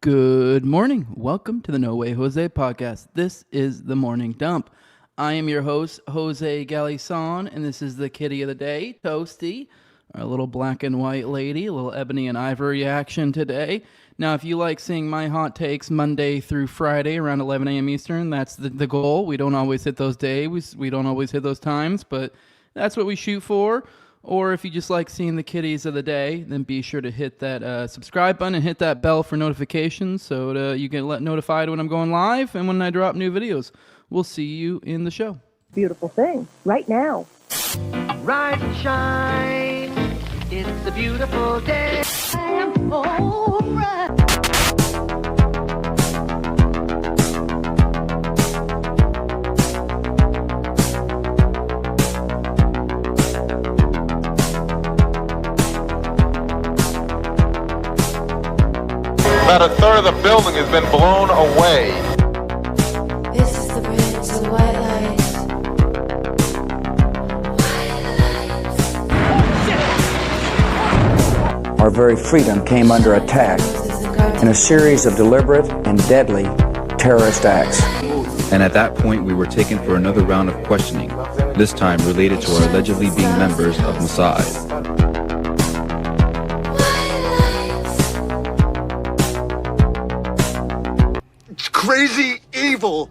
Good morning. Welcome to the No Way Jose podcast. This is the Morning Dump. I am your host, Jose Galison, and this is the kitty of the day, Toasty, our little black and white lady, a little ebony and ivory action today. Now, if you like seeing my hot takes Monday through Friday around 11 a.m. Eastern, that's the goal. We don't always hit those days. We don't always hit those times, but that's what we shoot for. Or if you just like seeing the kitties of the day, then be sure to hit that subscribe button and hit that bell for notifications so you get notified when I'm going live and when I drop new videos. We'll see you in the show. Beautiful thing, right now. Rise and shine, it's a beautiful day. I am alright. About a third of the building has been blown away. This is the bridge to the white light. Our very freedom came under attack in a series of deliberate and deadly terrorist acts. And at that point, we were taken for another round of questioning, this time related to our allegedly being members of Mossad. Crazy evil.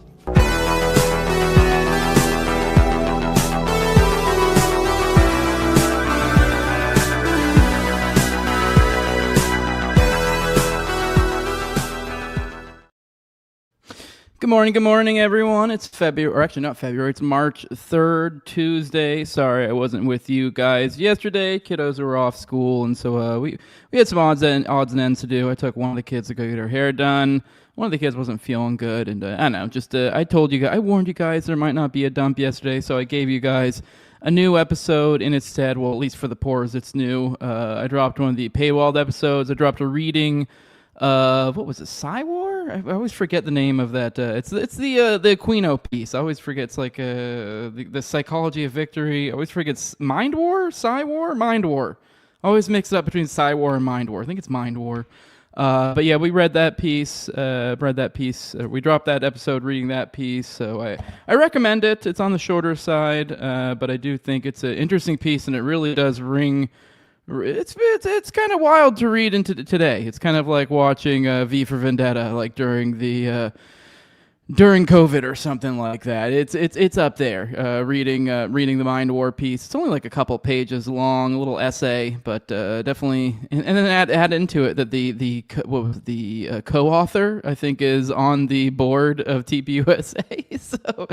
Good morning, everyone. It's February, or actually not February, it's March 3rd, Tuesday. Sorry I wasn't with you guys yesterday. Kiddos were off school, and so we had some odds and ends to do. I took one of the kids to go get her hair done. One of the kids wasn't feeling good, and I don't know, just I warned you guys there might not be a dump yesterday, so I gave you guys a new episode in its stead. Well, at least for the poors, it's new. I dropped one of the paywalled episodes. I dropped a reading of, what was it, Psywar? I always forget the name of that. It's the Aquino piece. I always forget. It's like the Psychology of Victory. I always forget. It's Mind War? Psywar? Mind War. I always mix it up between Psywar and Mind War. I think it's Mind War. But yeah, we read that piece. We dropped that episode reading that piece. So I recommend it. It's on the shorter side, but I do think it's an interesting piece, and it really does ring. It's kind of wild to read into today. It's kind of like watching V for Vendetta, like during COVID or something like that. It's up there. Reading the Mind War piece. It's only like a couple pages long, a little essay, but definitely. And then add into it that the co-author, I think, is on the board of TPUSA. So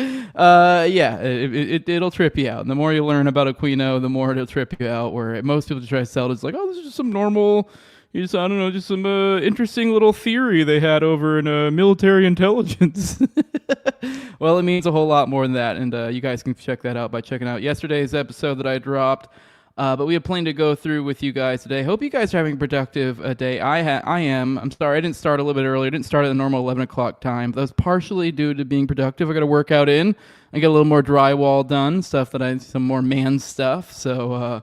yeah, it'll trip you out. And the more you learn about Aquino, the more it'll trip you out. Where most people try to sell it, it's like, oh, this is just some normal. Just some interesting little theory they had over in military intelligence. Well, it means a whole lot more than that, and you guys can check that out by checking out yesterday's episode that I dropped. But we have plenty to go through with you guys today. Hope you guys are having a productive day. I am. I'm sorry I didn't start a little bit earlier. I didn't start at the normal 11 o'clock time. That was partially due to being productive. I got to work out in. I get a little more drywall done, some more man stuff. So,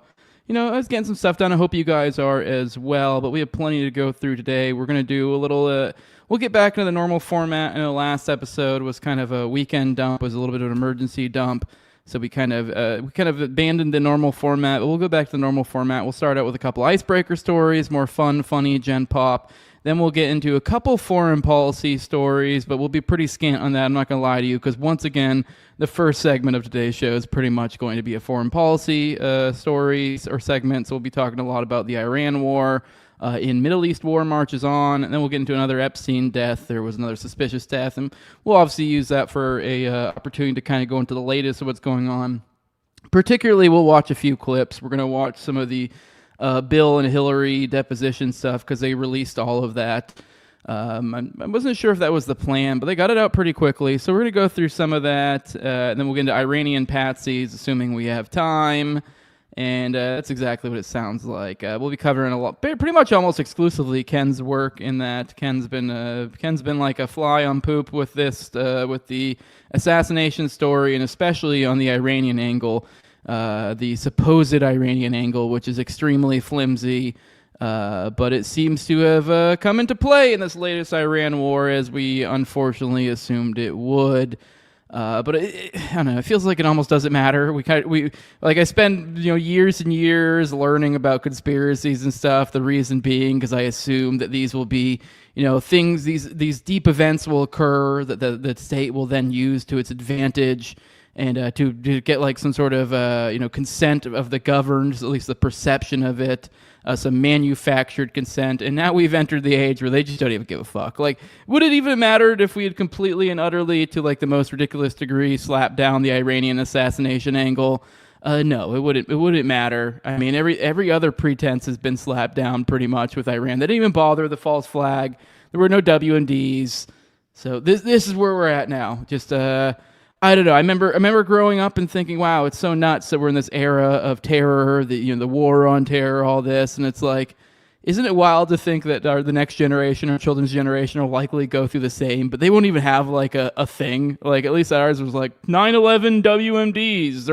I was getting some stuff done. I hope you guys are as well, but we have plenty to go through today. We're going to do a little, we'll get back into the normal format. And the last episode was kind of a weekend dump, was a little bit of an emergency dump. So we kind of abandoned the normal format, but we'll go back to the normal format. We'll start out with a couple icebreaker stories, more fun, funny, gen pop. Then we'll get into a couple foreign policy stories, but we'll be pretty scant on that. I'm not going to lie to you, because once again, the first segment of today's show is pretty much going to be a foreign policy stories or segment. So we'll be talking a lot about the Iran war. In Middle East war marches on, and then we'll get into another Epstein death. There was another suspicious death, and we'll obviously use that for a opportunity to kind of go into the latest of what's going on. Particularly, we'll watch a few clips. We're going to watch some of the Bill and Hillary deposition stuff, because they released all of that. I wasn't sure if that was the plan, but they got it out pretty quickly. So we're going to go through some of that, and then we'll get into Iranian patsies, assuming we have time. And that's exactly what it sounds like. We'll be covering a lot, pretty much almost exclusively Ken's work in that. Ken's been like a fly on poop with this, with the assassination story, and especially on the Iranian angle, the supposed Iranian angle, which is extremely flimsy. But it seems to have come into play in this latest Iran war, as we unfortunately assumed it would. But I don't know. It feels like it almost doesn't matter. I spend years and years learning about conspiracies and stuff. The reason being because I assume that these will be things. These deep events will occur that the state will then use to its advantage, and to get like some sort of consent of the governed, at least the perception of it. Some manufactured consent, and now we've entered the age where they just don't even give a fuck. Like, would it even mattered if we had completely and utterly, to like the most ridiculous degree, slapped down the Iranian assassination angle? No, it wouldn't. It wouldn't matter. I mean, every other pretense has been slapped down pretty much with Iran. They didn't even bother with the false flag. There were no WMDs. So this is where we're at now. Just I don't know. I remember growing up and thinking, "Wow, it's so nuts that we're in this era of terror, the war on terror, all this." And it's like, isn't it wild to think that the next generation, our children's generation, will likely go through the same, but they won't even have like a thing. Like at least ours was like 9/11 WMDs,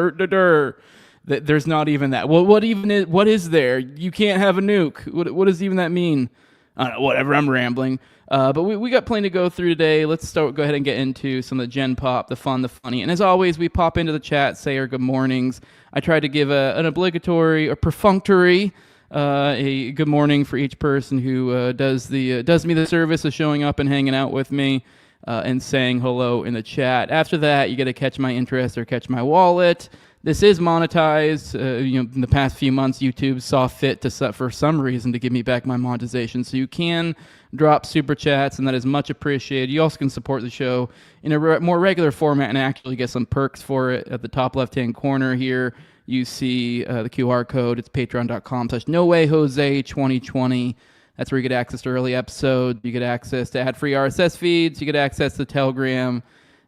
There's not even that. Well, what is there? You can't have a nuke. What does even that mean? I don't know. Whatever. I'm rambling. But we got plenty to go through today. Let's go ahead and get into some of the Gen Pop, the fun, the funny. And as always, we pop into the chat, say our good mornings. I try to give an obligatory or perfunctory a good morning for each person who does me the service of showing up and hanging out with me and saying hello in the chat. After that, you got to catch my interest or catch my wallet. This is monetized. In the past few months, YouTube saw fit for some reason to give me back my monetization. So you can drop super chats, and that is much appreciated. You also can support the show in a more regular format and actually get some perks for it. At the top left-hand corner here, you see the QR code. It's patreon.com/NoWayJose2020. That's where you get access to early episodes. You get access to ad-free RSS feeds. You get access to Telegram.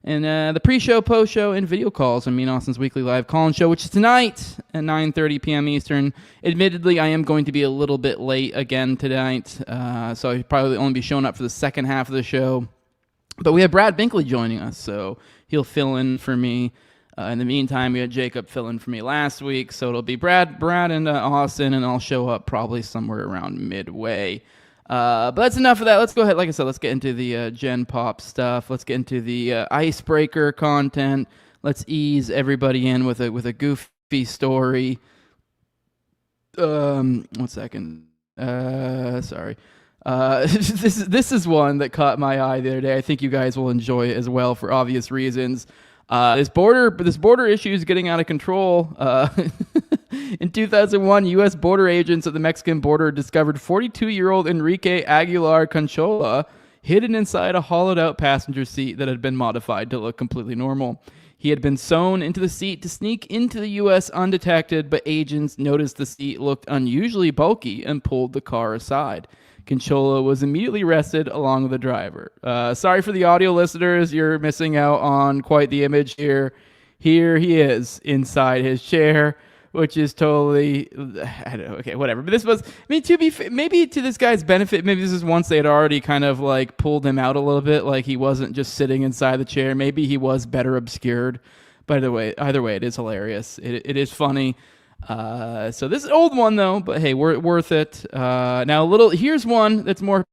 And the pre-show, post-show, and video calls on me and Austin's weekly live call-in show, which is tonight at 9:30 p.m. Eastern. Admittedly, I am going to be a little bit late again tonight, so I'll probably only be showing up for the second half of the show. But we have Brad Binkley joining us, so he'll fill in for me. In the meantime, we had Jacob fill in for me last week, so it'll be Brad and Austin, and I'll show up probably somewhere around midway. But that's enough of that. Let's go ahead. Like I said, let's get into the Gen Pop stuff. Let's get into the Icebreaker content. Let's ease everybody in with a goofy story. 1 second. Sorry. This is one that caught my eye the other day. I think you guys will enjoy it as well for obvious reasons. This border issue is getting out of control. In 2001, U.S. border agents at the Mexican border discovered 42-year-old Enrique Aguilar Conchola hidden inside a hollowed-out passenger seat that had been modified to look completely normal. He had been sewn into the seat to sneak into the U.S. undetected, but agents noticed the seat looked unusually bulky and pulled the car aside. Conchola was immediately arrested along with the driver. Sorry for the audio listeners, you're missing out on quite the image here. Here he is inside his chair, which is totally, I don't know, okay, whatever. But this was, maybe to this guy's benefit, maybe this is once they had already kind of like pulled him out a little bit, like he wasn't just sitting inside the chair. Maybe he was better obscured. By the way, either way, it is hilarious. It is funny. So this is an old one though, but hey, worth it. Now here's one that's more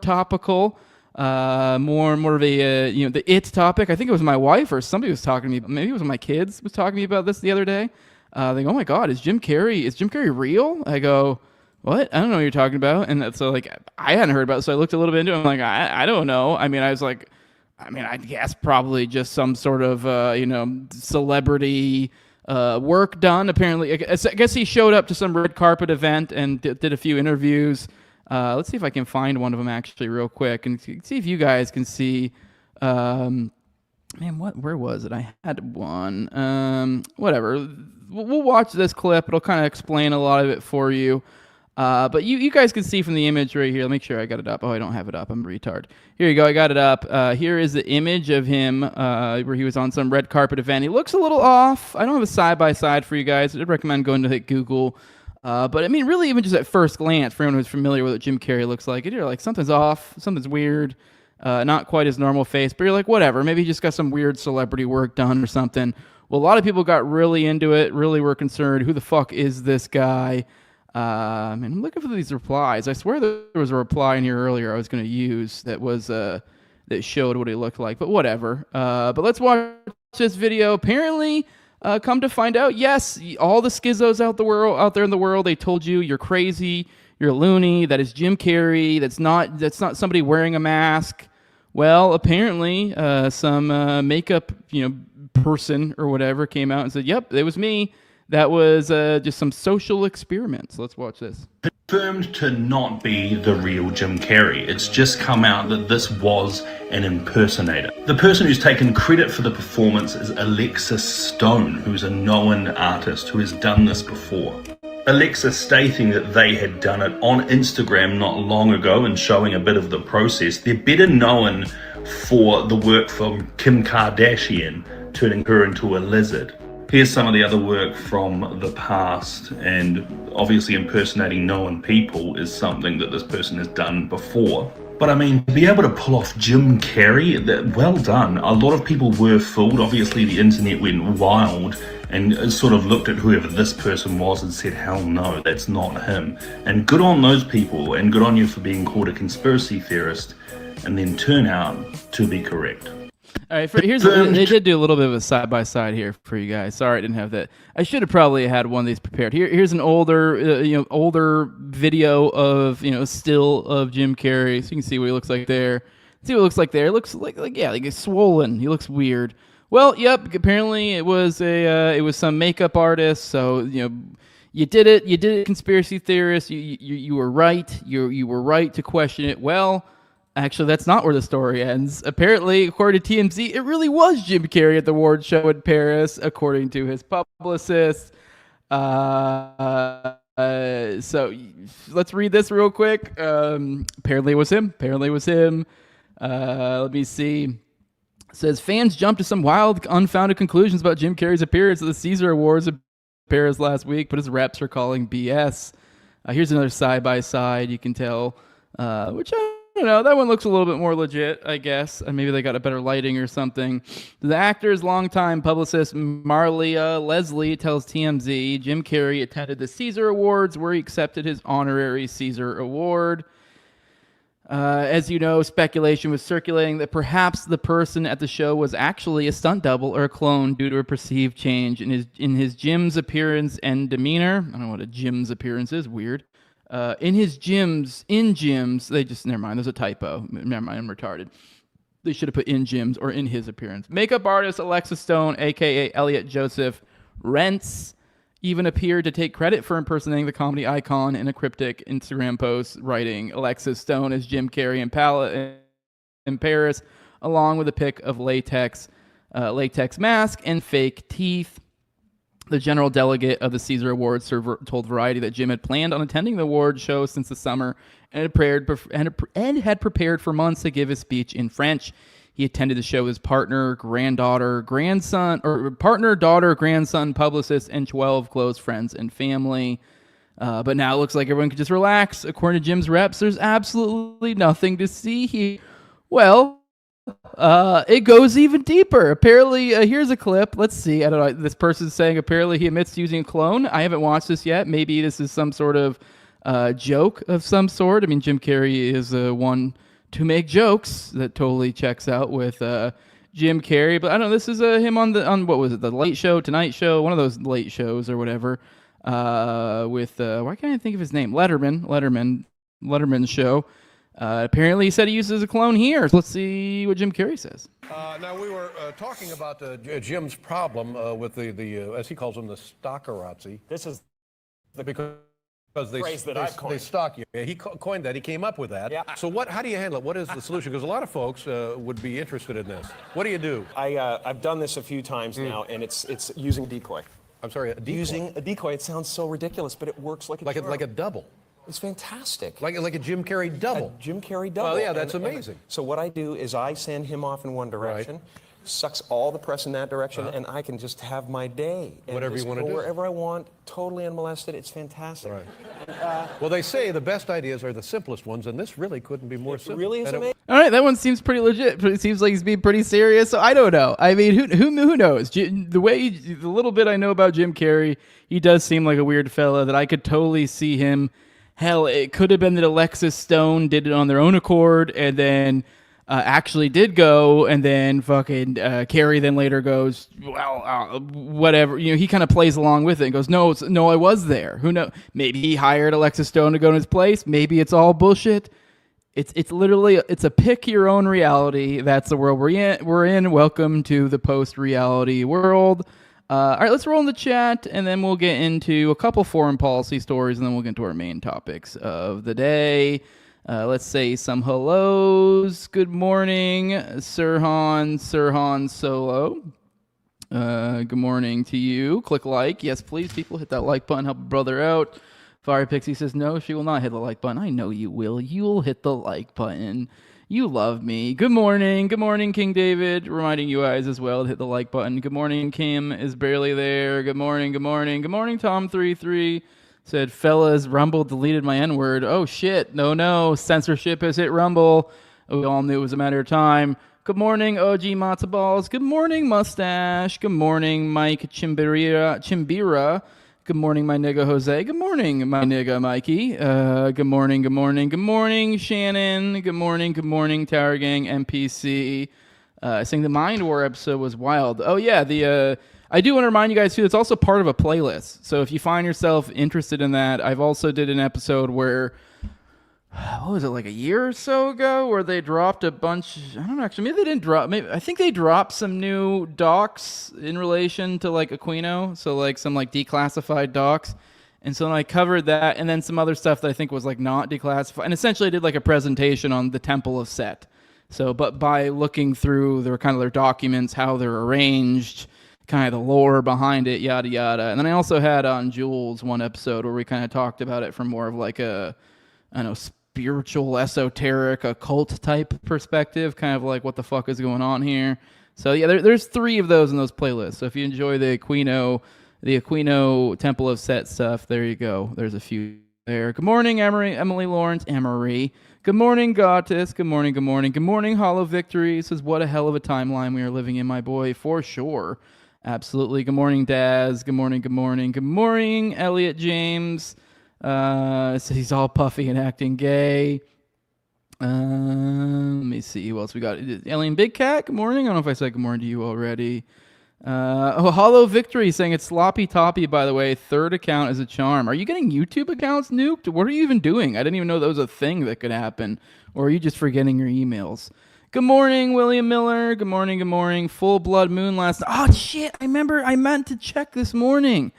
topical, more of a, the it topic. I think it was my wife or somebody was talking to me. Maybe it was my kids was talking to me about this the other day. They go, "Oh my God, is Jim Carrey real?" I go, "What? I don't know what you're talking about." And so like, I hadn't heard about it. So I looked a little bit into it. I'm like, I don't know. I guess probably just some sort of, celebrity, work done. Apparently, I guess he showed up to some red carpet event and did a few interviews. Let's see if I can find one of them actually real quick and see if you guys can see. Where was it? I had one. Whatever. We'll watch this clip. It'll kind of explain a lot of it for you. But you guys can see from the image right here. Let me make sure I got it up. Oh, I don't have it up. I'm a retard. Here you go. I got it up. Here is the image of him where he was on some red carpet event. He looks a little off. I don't have a side-by-side for you guys. I'd recommend going to Google. But I mean, really, even just at first glance, for anyone who's familiar with what Jim Carrey looks like, you're like, something's off. Something's weird. Not quite his normal face. But you're like, whatever. Maybe he just got some weird celebrity work done or something. Well, a lot of people got really into it, really were concerned. Who the fuck is this guy? And I'm looking for these replies. I swear there was a reply in here earlier I was going to use that was that showed what he looked like, but whatever. But let's watch this video. Apparently, come to find out, yes, all the schizzos out there in the world, they told you you're crazy, you're loony. That is Jim Carrey. That's not somebody wearing a mask. Well, apparently, some makeup person or whatever came out and said, "Yep, it was me." That was just some social experiments. Let's watch this. Confirmed to not be the real Jim Carrey. It's just come out that this was an impersonator. The person who's taken credit for the performance is Alexis Stone, who's a known artist who has done this before. Alexa stating that they had done it on Instagram not long ago and showing a bit of the process. They're better known for the work from Kim Kardashian, turning her into a lizard. Here's some of the other work from the past, and obviously impersonating known people is something that this person has done before. But I mean, to be able to pull off Jim Carrey, well done. A lot of people were fooled. Obviously the internet went wild and sort of looked at whoever this person was and said, hell no, that's not him. And good on those people, and good on you for being called a conspiracy theorist and then turn out to be correct. All right, they did do a little bit of a side-by-side here for you guys. Sorry I didn't have that. I should have probably had one of these prepared. Here's an older video of, still of Jim Carrey. So you can see what he looks like there. See what it looks like there. It looks like he's swollen. He looks weird. Well, yep, apparently it was some makeup artist. So, you did it, conspiracy theorist. You were right. You were right to question it. Well, actually, that's not where the story ends. Apparently, according to TMZ, it really was Jim Carrey at the award show in Paris, according to his publicist. So let's read this real quick. Apparently it was him. Let me see. It says, fans jumped to some wild, unfounded conclusions about Jim Carrey's appearance at the Caesar Awards in Paris last week, but his reps are calling BS. Here's another side-by-side. You can tell, which I don't know, that one looks a little bit more legit, I guess. Maybe they got a better lighting or something. The actor's longtime publicist, Marlia Leslie, tells TMZ Jim Carrey attended the Caesar Awards where he accepted his honorary Caesar Award. As you know, speculation was circulating that perhaps the person at the show was actually a stunt double or a clone due to a perceived change in his Jim's appearance and demeanor. I don't know what a Jim's appearance is. Weird. In gyms, they just, never mind, there's a typo. Never mind, I'm retarded. They should have put in gyms or in his appearance. Makeup artist Alexis Stone, a.k.a. Elliot Joseph Rents, even appeared to take credit for impersonating the comedy icon in a cryptic Instagram post, writing Alexis Stone as Jim Carrey in Paris, along with a pic of latex mask and fake teeth. The general delegate of the Caesar Awards told Variety that Jim had planned on attending the award show since the summer and had prepared for months to give his speech in French. He attended the show with his partner, grandson, publicist, and 12 close friends and family. But now it looks like everyone can just relax. According to Jim's reps, there's absolutely nothing to see here. Well, it goes even deeper. Apparently, here's a clip. Let's see. I don't know. This person's saying apparently he admits to using a clone. I haven't watched this yet. Maybe this is some sort of joke of some sort. I mean, Jim Carrey is one to make jokes. That totally checks out with Jim Carrey. But I don't know. This is him on what was it? The Late Show, Tonight Show, one of those late shows or whatever. With why can't I think of his name? Letterman's show. Apparently he said he uses a clone here. Let's see what Jim Carrey says. Now, we were talking about Jim's problem with the as he calls them, the stalkerazzi. This is because they stalk you. He coined that. He came up with that. Yeah. So how do you handle it? What is the solution? Because a lot of folks would be interested in this. What do you do? I've done this a few times now, and it's using a decoy. I'm sorry, a decoy? Using a decoy. It sounds so ridiculous, but it works like a double. It's fantastic. Like a Jim Carrey double. A Jim Carrey double. Well, yeah, that's amazing. So what I do is I send him off in one direction, sucks all the press in that direction, and I can just have my day. And Whatever you just want to go do. wherever I want, totally unmolested. It's fantastic. Right. Well, they say the best ideas are the simplest ones, and this really couldn't be more simple. It really is And amazing. All right, that one seems pretty legit. It seems like he's being pretty serious. So I don't know. I mean, who knows? The little bit I know about Jim Carrey, he does seem like a weird fella that I could totally see him. Hell, it could have been that Alexis Stone did it on their own accord, and then actually did go, and then fucking Carrey then later goes, well, whatever. You know, he kind of plays along with it and goes, no, I was there. Who knows? Maybe he hired Alexis Stone to go in his place. Maybe it's all bullshit. It's literally a pick your own reality. That's the world we're in. Welcome to the post-reality world. All right, let's roll in the chat, and then we'll get into a couple foreign policy stories, and then we'll get into our main topics of the day. Let's say some hellos. Good morning, Sirhan Solo. Good morning to you. Click like. Yes, please, people, hit that like button. Help a brother out. Fire Pixie says, no, she will not hit the like button. I know you will. You'll hit the like button. You love me. Good morning. Good morning, King David. Reminding you guys as well to hit the like button. Good morning, Kim is barely there. Good morning, good morning. Good morning, Tom33. Said, fellas, Rumble deleted my N-word. Oh, shit. No. Censorship has hit Rumble. We all knew it was a matter of time. Good morning, OG Matzo Balls. Good morning, Mustache. Good morning, Mike Chimbira. Good morning, my nigga Jose. Good morning, my nigga Mikey. Good morning, Shannon. Good morning, Tower Gang NPC. Saying the Mind War episode was wild. Oh, yeah, I do want to remind you guys, too, it's also part of a playlist. So if you find yourself interested in that, I've also did an episode where, what was it, like a year or so ago, where they dropped a bunch, I don't know, actually, maybe they didn't drop, I think they dropped some new docs in relation to, like, Aquino, so, like, some, like, declassified docs. And so I covered that, and then some other stuff that I think was, like, not declassified. And essentially I did, like, a presentation on the Temple of Set. So, but by looking through their documents, how they're arranged, kind of the lore behind it, yada yada. And then I also had on Jules one episode where we kind of talked about it from more of like a, I don't know, spiritual, esoteric, occult type perspective, kind of like what the fuck is going on here. So yeah, there's 3 of those in those playlists. So if you enjoy the Aquino Temple of Set stuff, there you go. There's a few there. Good morning, Emily Lawrence, Emery. Good morning, Gotis. Good morning, Hollow Victory. Says, what a hell of a timeline we are living in, my boy, for sure. Absolutely. Good morning, Daz. Good morning, Elliot James. So he's all puffy and acting gay. Let me see who else we got. Alien Big Cat, good morning. I don't know if I said good morning to you already. Hollow Victory saying it's sloppy toppy, by the way. 3rd account is a charm. Are you getting YouTube accounts nuked? What are you even doing? I didn't even know that was a thing that could happen. Or are you just forgetting your emails? Good morning, William Miller. Good morning. Full blood moon last night. Oh, shit. I meant to check this morning.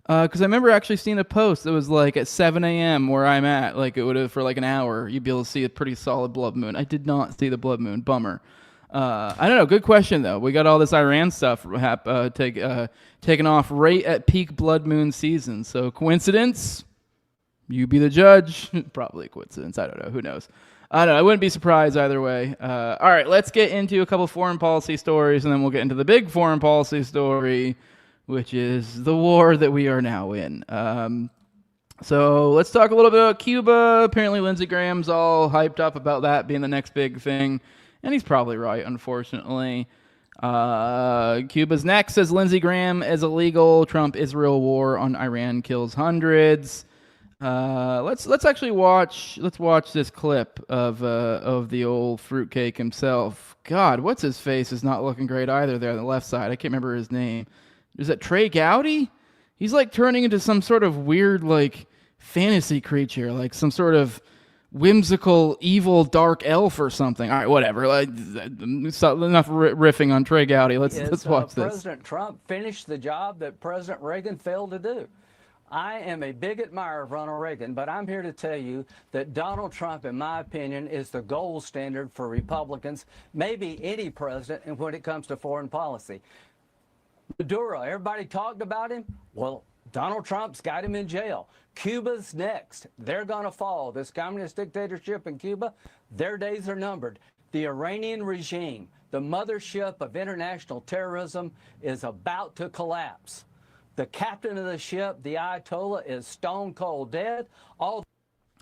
Because I remember actually seeing a post that was like at 7 a.m. where I'm at. Like it would have for like an hour. You'd be able to see a pretty solid blood moon. I did not see the blood moon. Bummer. I don't know. Good question, though. We got all this Iran stuff taken off right at peak blood moon season. So coincidence? You be the judge. Probably a coincidence. I don't know. Who knows? I don't know. I wouldn't be surprised either way. All right, let's get into a couple foreign policy stories, and then we'll get into the big foreign policy story, which is the war that we are now in. So let's talk a little bit about Cuba. Apparently Lindsey Graham's all hyped up about that being the next big thing, and he's probably right, unfortunately. Cuba's next, says Lindsey Graham, is illegal. Trump-Israel war on Iran kills hundreds. Let's actually watch this clip of the old fruitcake himself. God, what's his face is not looking great either there on the left side. I can't remember his name. Is that Trey Gowdy? He's like turning into some sort of weird like fantasy creature, like some sort of whimsical evil dark elf or something. All right, whatever. Like enough riffing on Trey Gowdy. Let's watch this. President Trump finished the job that President Reagan failed to do. I am a big admirer of Ronald Reagan, but I'm here to tell you that Donald Trump, in my opinion, is the gold standard for Republicans, maybe any president, and when it comes to foreign policy. Maduro, everybody talked about him. Well, Donald Trump's got him in jail. Cuba's next. They're going to fall. This communist dictatorship in Cuba, their days are numbered. The Iranian regime, the mothership of international terrorism, is about to collapse. The captain of the ship, the Ayatollah, is stone cold dead.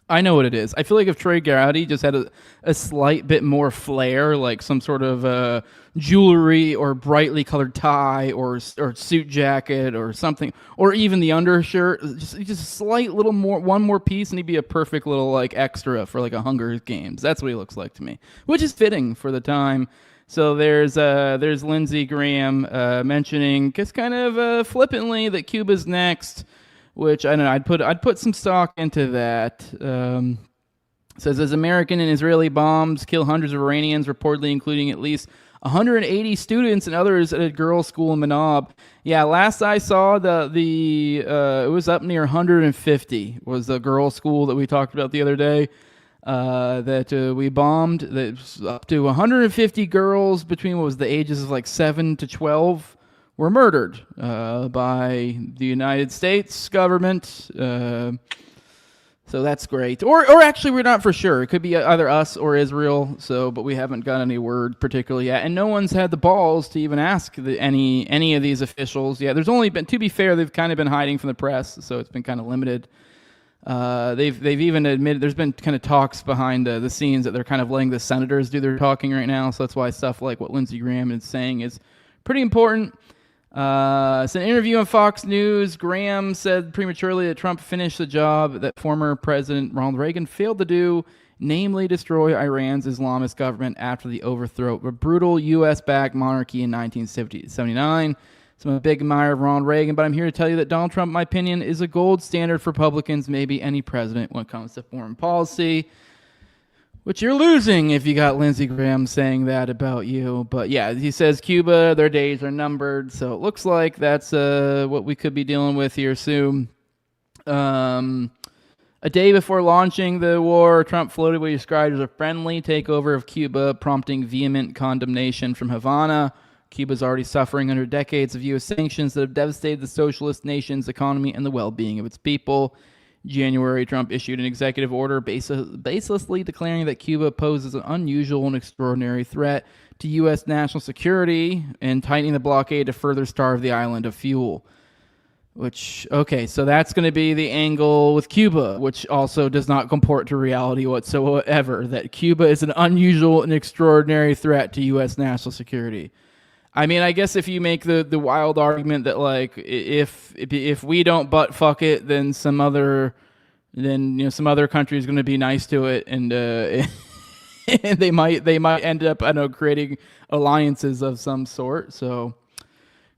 I know what it is. I feel like if Troy Garrity just had a slight bit more flair, like some sort of jewelry or brightly colored tie or suit jacket or something, or even the undershirt, just a slight little more, one more piece, and he'd be a perfect little like extra for like a Hunger Games. That's what he looks like to me, which is fitting for the time. So there's Lindsey Graham mentioning just kind of flippantly that Cuba's next. Which I don't know. I'd put some stock into that. Says as American and Israeli bombs kill hundreds of Iranians, reportedly including at least 180 students and others at a girls' school in Manab. Yeah, last I saw it was up near 150 was the girls' school that we talked about the other day that we bombed. That was up to 150 girls between what was the ages of like 7 to 12. Were murdered by the United States government. So that's great. Or actually, we're not for sure. It could be either us or Israel. But we haven't got any word particularly yet. And no one's had the balls to even ask any of these officials. Yeah, there's only been, to be fair, they've kind of been hiding from the press. So it's been kind of limited. They've even admitted there's been kind of talks behind the scenes that they're kind of letting the senators do their talking right now. So that's why stuff like what Lindsey Graham is saying is pretty important. It's an interview on Fox News. Graham said prematurely that Trump finished the job that former President Ronald Reagan failed to do, namely destroy Iran's Islamist government after the overthrow of a brutal U.S.-backed monarchy in 1979. So I'm a big admirer of Ronald Reagan, but I'm here to tell you that Donald Trump, in my opinion, is a gold standard for Republicans, maybe any president when it comes to foreign policy. Which you're losing if you got Lindsey Graham saying that about you. But yeah, he says Cuba, their days are numbered. So it looks like that's what we could be dealing with here soon. A day before launching the war, Trump floated what he described as a friendly takeover of Cuba, prompting vehement condemnation from Havana. Cuba's already suffering under decades of U.S. sanctions that have devastated the socialist nation's economy and the well-being of its people. January, Trump issued an executive order baselessly declaring that Cuba poses an unusual and extraordinary threat to U.S. national security and tightening the blockade to further starve the island of fuel. So that's going to be the angle with Cuba, which also does not comport to reality whatsoever, that Cuba is an unusual and extraordinary threat to U.S. national security. I mean, I guess if you make the wild argument that like if we don't butt fuck it, then some other country is going to be nice to it, and and they might end up creating alliances of some sort. So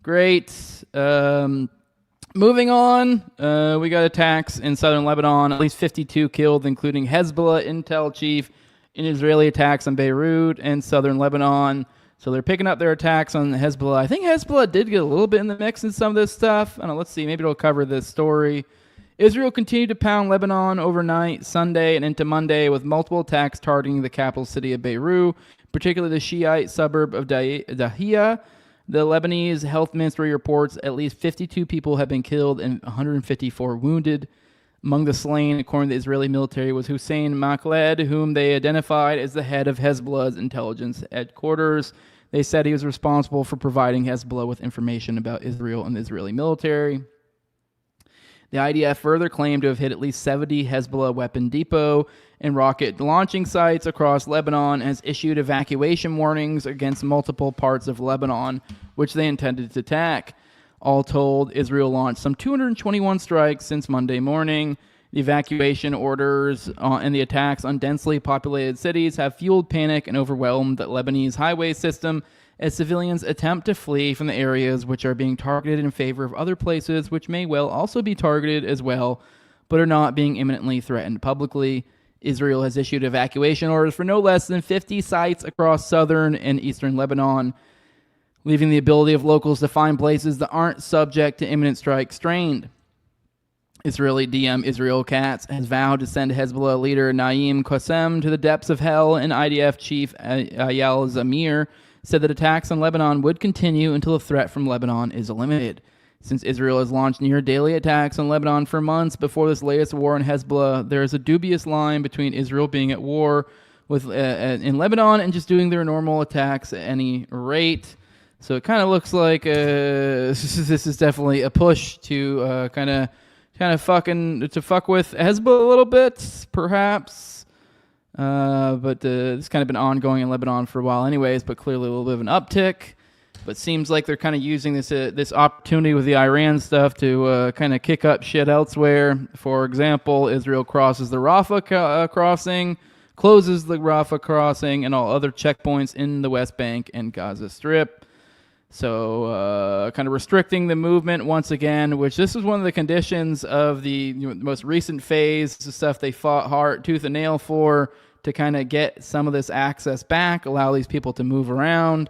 great. Moving on, we got attacks in southern Lebanon. At least 52 killed, including Hezbollah intel chief, in Israeli attacks on Beirut and southern Lebanon. So they're picking up their attacks on Hezbollah. I think Hezbollah did get a little bit in the mix in some of this stuff. I don't know, let's see. Maybe it'll cover this story. Israel continued to pound Lebanon overnight, Sunday, and into Monday with multiple attacks targeting the capital city of Beirut, particularly the Shiite suburb of Dahia. The Lebanese health ministry reports at least 52 people have been killed and 154 wounded. Among the slain, according to the Israeli military, was Hussein Makhled, whom they identified as the head of Hezbollah's intelligence headquarters. They said he was responsible for providing Hezbollah with information about Israel and the Israeli military. The IDF further claimed to have hit at least 70 Hezbollah weapon depot and rocket launching sites across Lebanon, and has issued evacuation warnings against multiple parts of Lebanon, which they intended to attack. All told, Israel launched some 221 strikes since Monday morning. The evacuation orders and the attacks on densely populated cities have fueled panic and overwhelmed the Lebanese highway system as civilians attempt to flee from the areas which are being targeted in favor of other places which may well also be targeted as well, but are not being imminently threatened publicly. Israel has issued evacuation orders for no less than 50 sites across southern and eastern Lebanon, leaving the ability of locals to find places that aren't subject to imminent strike strained. Israeli DM Israel Katz has vowed to send Hezbollah leader Naim Qassem to the depths of hell, and IDF chief Ayal Zamir said that attacks on Lebanon would continue until the threat from Lebanon is eliminated. Since Israel has launched near-daily attacks on Lebanon for months before this latest war on Hezbollah, there is a dubious line between Israel being at war in Lebanon and just doing their normal attacks at any rate. So it kind of looks like this is definitely a push to kind of fuck with Hezbollah a little bit, perhaps. But it's kind of been ongoing in Lebanon for a while, anyways. But clearly a little bit of an uptick. But seems like they're kind of using this opportunity with the Iran stuff to kind of kick up shit elsewhere. For example, Israel crosses the Rafah crossing, closes the Rafah crossing, and all other checkpoints in the West Bank and Gaza Strip. So kind of restricting the movement once again, which this is one of the conditions of the most recent phase, the stuff they fought hard, tooth and nail for, to kind of get some of this access back, allow these people to move around.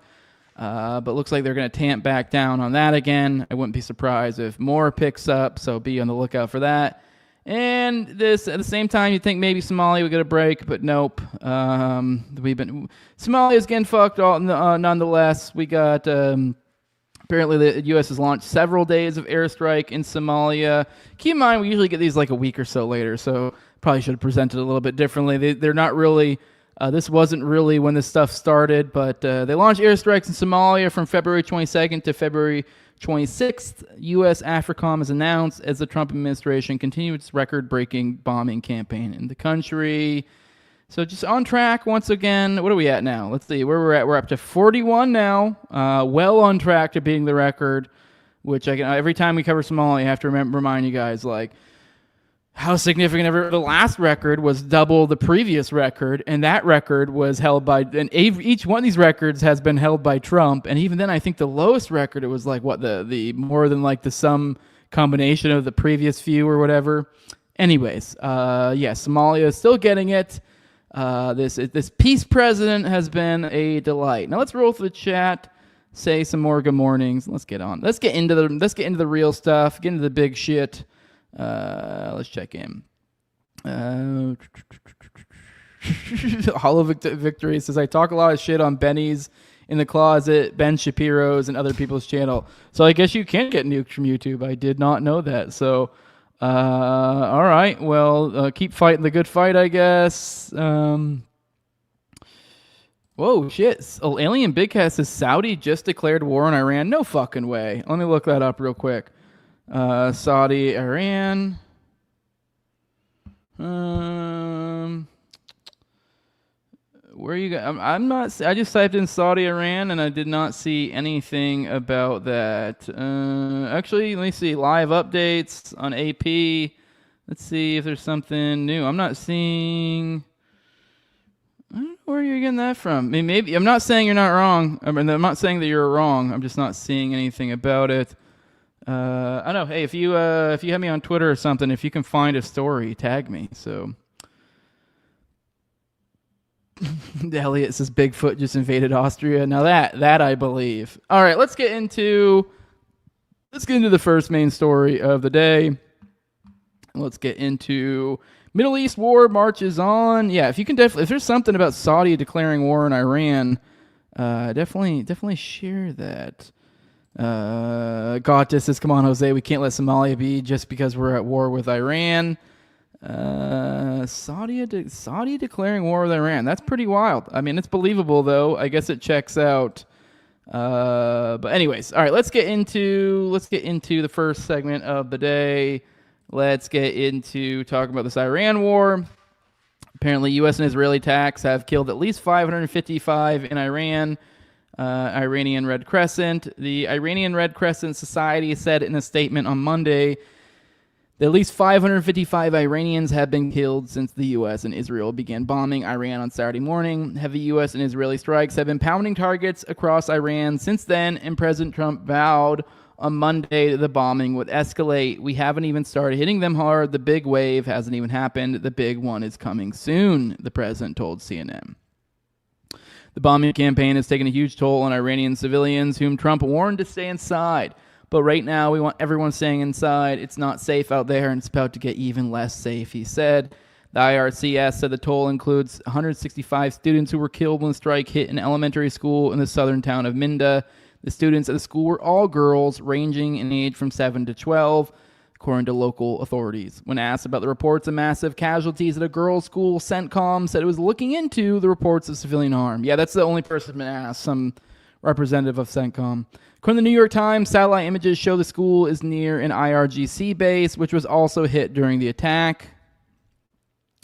But looks like they're going to tamp back down on that again. I wouldn't be surprised if more picks up, so be on the lookout for that. And this at the same time, you'd think maybe Somalia would get a break, but nope. Somalia's getting fucked nonetheless. We got apparently the U.S. has launched several days of airstrike in Somalia. Keep in mind, we usually get these like a week or so later, so probably should have presented it a little bit differently. They're not really. This wasn't really when this stuff started, but they launched airstrikes in Somalia from February 22nd to February 26th. U.S. AFRICOM has announced as the Trump administration continued its record-breaking bombing campaign in the country. So just on track once again. What are we at now? Let's see where we're at. We're up to 41 now. Well on track to beating the record, which every time we cover Somalia, I have to remind you guys, like, how significant the last record was double the previous record, and that record was held by, and each one of these records has been held by Trump, and even then I think the lowest record, it was like the more than like the sum combination of the previous few or whatever. Anyways, Somalia is still getting it. This peace president has been a delight. Now let's roll through the chat, say some more good mornings. Let's get into the real stuff, get into the big shit. Let's check in. Hollow Victory says, I talk a lot of shit on Benny's in the Closet, Ben Shapiro's, and other people's channel. So I guess you can get nuked from YouTube. I did not know that. So, all right. Well, keep fighting the good fight, I guess. Whoa, shit. Oh, Alien Big Cat says Saudi just declared war on Iran. No fucking way. Let me look that up real quick. Saudi, Iran. Where you go? I'm not. I just typed in Saudi, Iran, and I did not see anything about that. Actually, let me see. Live updates on AP. Let's see if there's something new. I'm not seeing. I don't know where you're getting that from. I mean, maybe I'm not saying you're not wrong. I mean, I'm not saying that you're wrong. I'm just not seeing anything about it. I don't know. Hey, if you have me on Twitter or something, if you can find a story, tag me. So, Elliot says Bigfoot just invaded Austria. Now that I believe. All right, let's get into the first main story of the day. Let's get into Middle East war marches on. Yeah, if there's something about Saudi declaring war on Iran, definitely share that. Gautis says, come on, Jose, we can't let Somalia be just because we're at war with Iran. Saudi declaring war with Iran. That's pretty wild. I mean, it's believable, though. I guess it checks out. But anyways, all right, let's get into the first segment of the day. Let's get into talking about this Iran war. Apparently, U.S. and Israeli attacks have killed at least 555 in Iran. Iranian Red Crescent. The Iranian Red Crescent Society said in a statement on Monday that at least 555 Iranians have been killed since the U.S. and Israel began bombing Iran on Saturday morning. Heavy U.S. and Israeli strikes have been pounding targets across Iran since then, and President Trump vowed on Monday that the bombing would escalate. We haven't even started hitting them hard. The big wave hasn't even happened. The big one is coming soon, the president told CNN. The bombing campaign has taken a huge toll on Iranian civilians, whom Trump warned to stay inside. But right now, we want everyone staying inside. It's not safe out there, and it's about to get even less safe, he said. The IRCS said the toll includes 165 students who were killed when the strike hit an elementary school in the southern town of Minda. The students at the school were all girls, ranging in age from 7 to 12. according to local authorities. When asked about the reports of massive casualties at a girls' school, CENTCOM said it was looking into the reports of civilian harm. Yeah, that's the only person been asked, some representative of CENTCOM. According to the New York Times, satellite images show the school is near an IRGC base, which was also hit during the attack.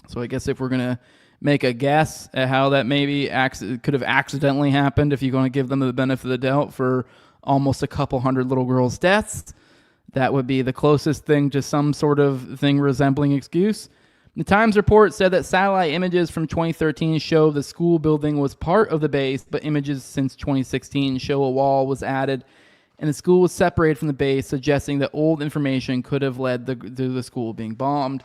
So I guess if we're going to make a guess at how that maybe could have accidentally happened, if you're going to give them the benefit of the doubt for almost a couple hundred little girls' deaths, that would be the closest thing to some sort of thing resembling excuse. The Times report said that satellite images from 2013 show the school building was part of the base, but images since 2016 show a wall was added and the school was separated from the base, suggesting that old information could have led to the school being bombed.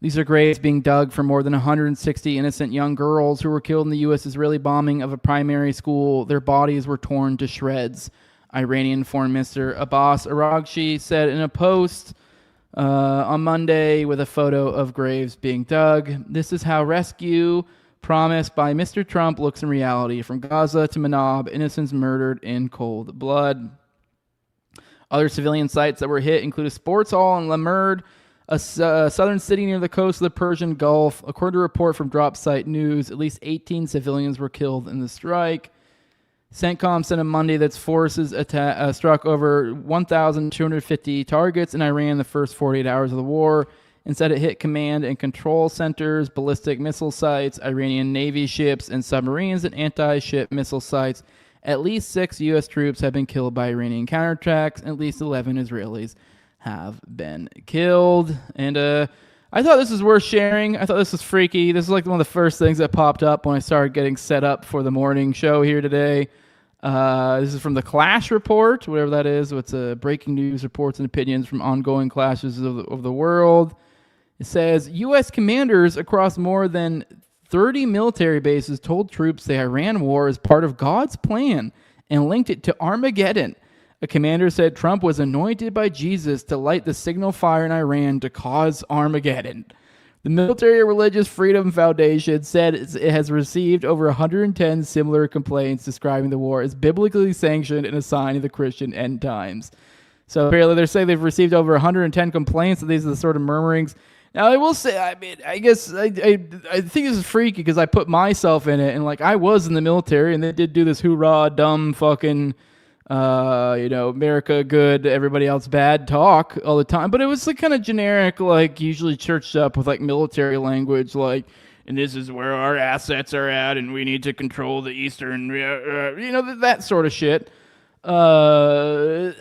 These are graves being dug for more than 160 innocent young girls who were killed in the U.S.-Israeli bombing of a primary school. Their bodies were torn to shreds. Iranian Foreign Minister Abbas Araghchi said in a post on Monday with a photo of graves being dug, "This is how rescue promised by Mr. Trump looks in reality. From Gaza to Manab, innocents murdered in cold blood." Other civilian sites that were hit include a sports hall in Lamerd, a southern city near the coast of the Persian Gulf. According to a report from Drop Site News, at least 18 civilians were killed in the strike. CENTCOM said on Monday that its forces struck over 1,250 targets in Iran in the first 48 hours of the war, and said it hit command and control centers, ballistic missile sites, Iranian Navy ships and submarines, and anti-ship missile sites. At least 6 U.S. troops have been killed by Iranian counterattacks, and at least 11 Israelis have been killed. And I thought this was worth sharing. I thought this was freaky. This is like one of the first things that popped up when I started getting set up for the morning show here today. This is from the Clash Report, whatever that is. It's breaking news reports and opinions from ongoing clashes of the world. It says, U.S. commanders across more than 30 military bases told troops the Iran war is part of God's plan and linked it to Armageddon. A commander said Trump was anointed by Jesus to light the signal fire in Iran to cause Armageddon. The Military Religious Freedom Foundation said it has received over 110 similar complaints describing the war as biblically sanctioned and a sign of the Christian end times. So apparently they're saying they've received over 110 complaints, and these are the sort of murmurings. Now, I will say, I mean, I guess I think this is freaky because I put myself in it, and like I was in the military, and they did do this hoorah, dumb fucking, America good, everybody else bad talk all the time. But it was like kind of generic, like usually churched up with like military language, like, and this is where our assets are at, and we need to control the eastern, that sort of shit. But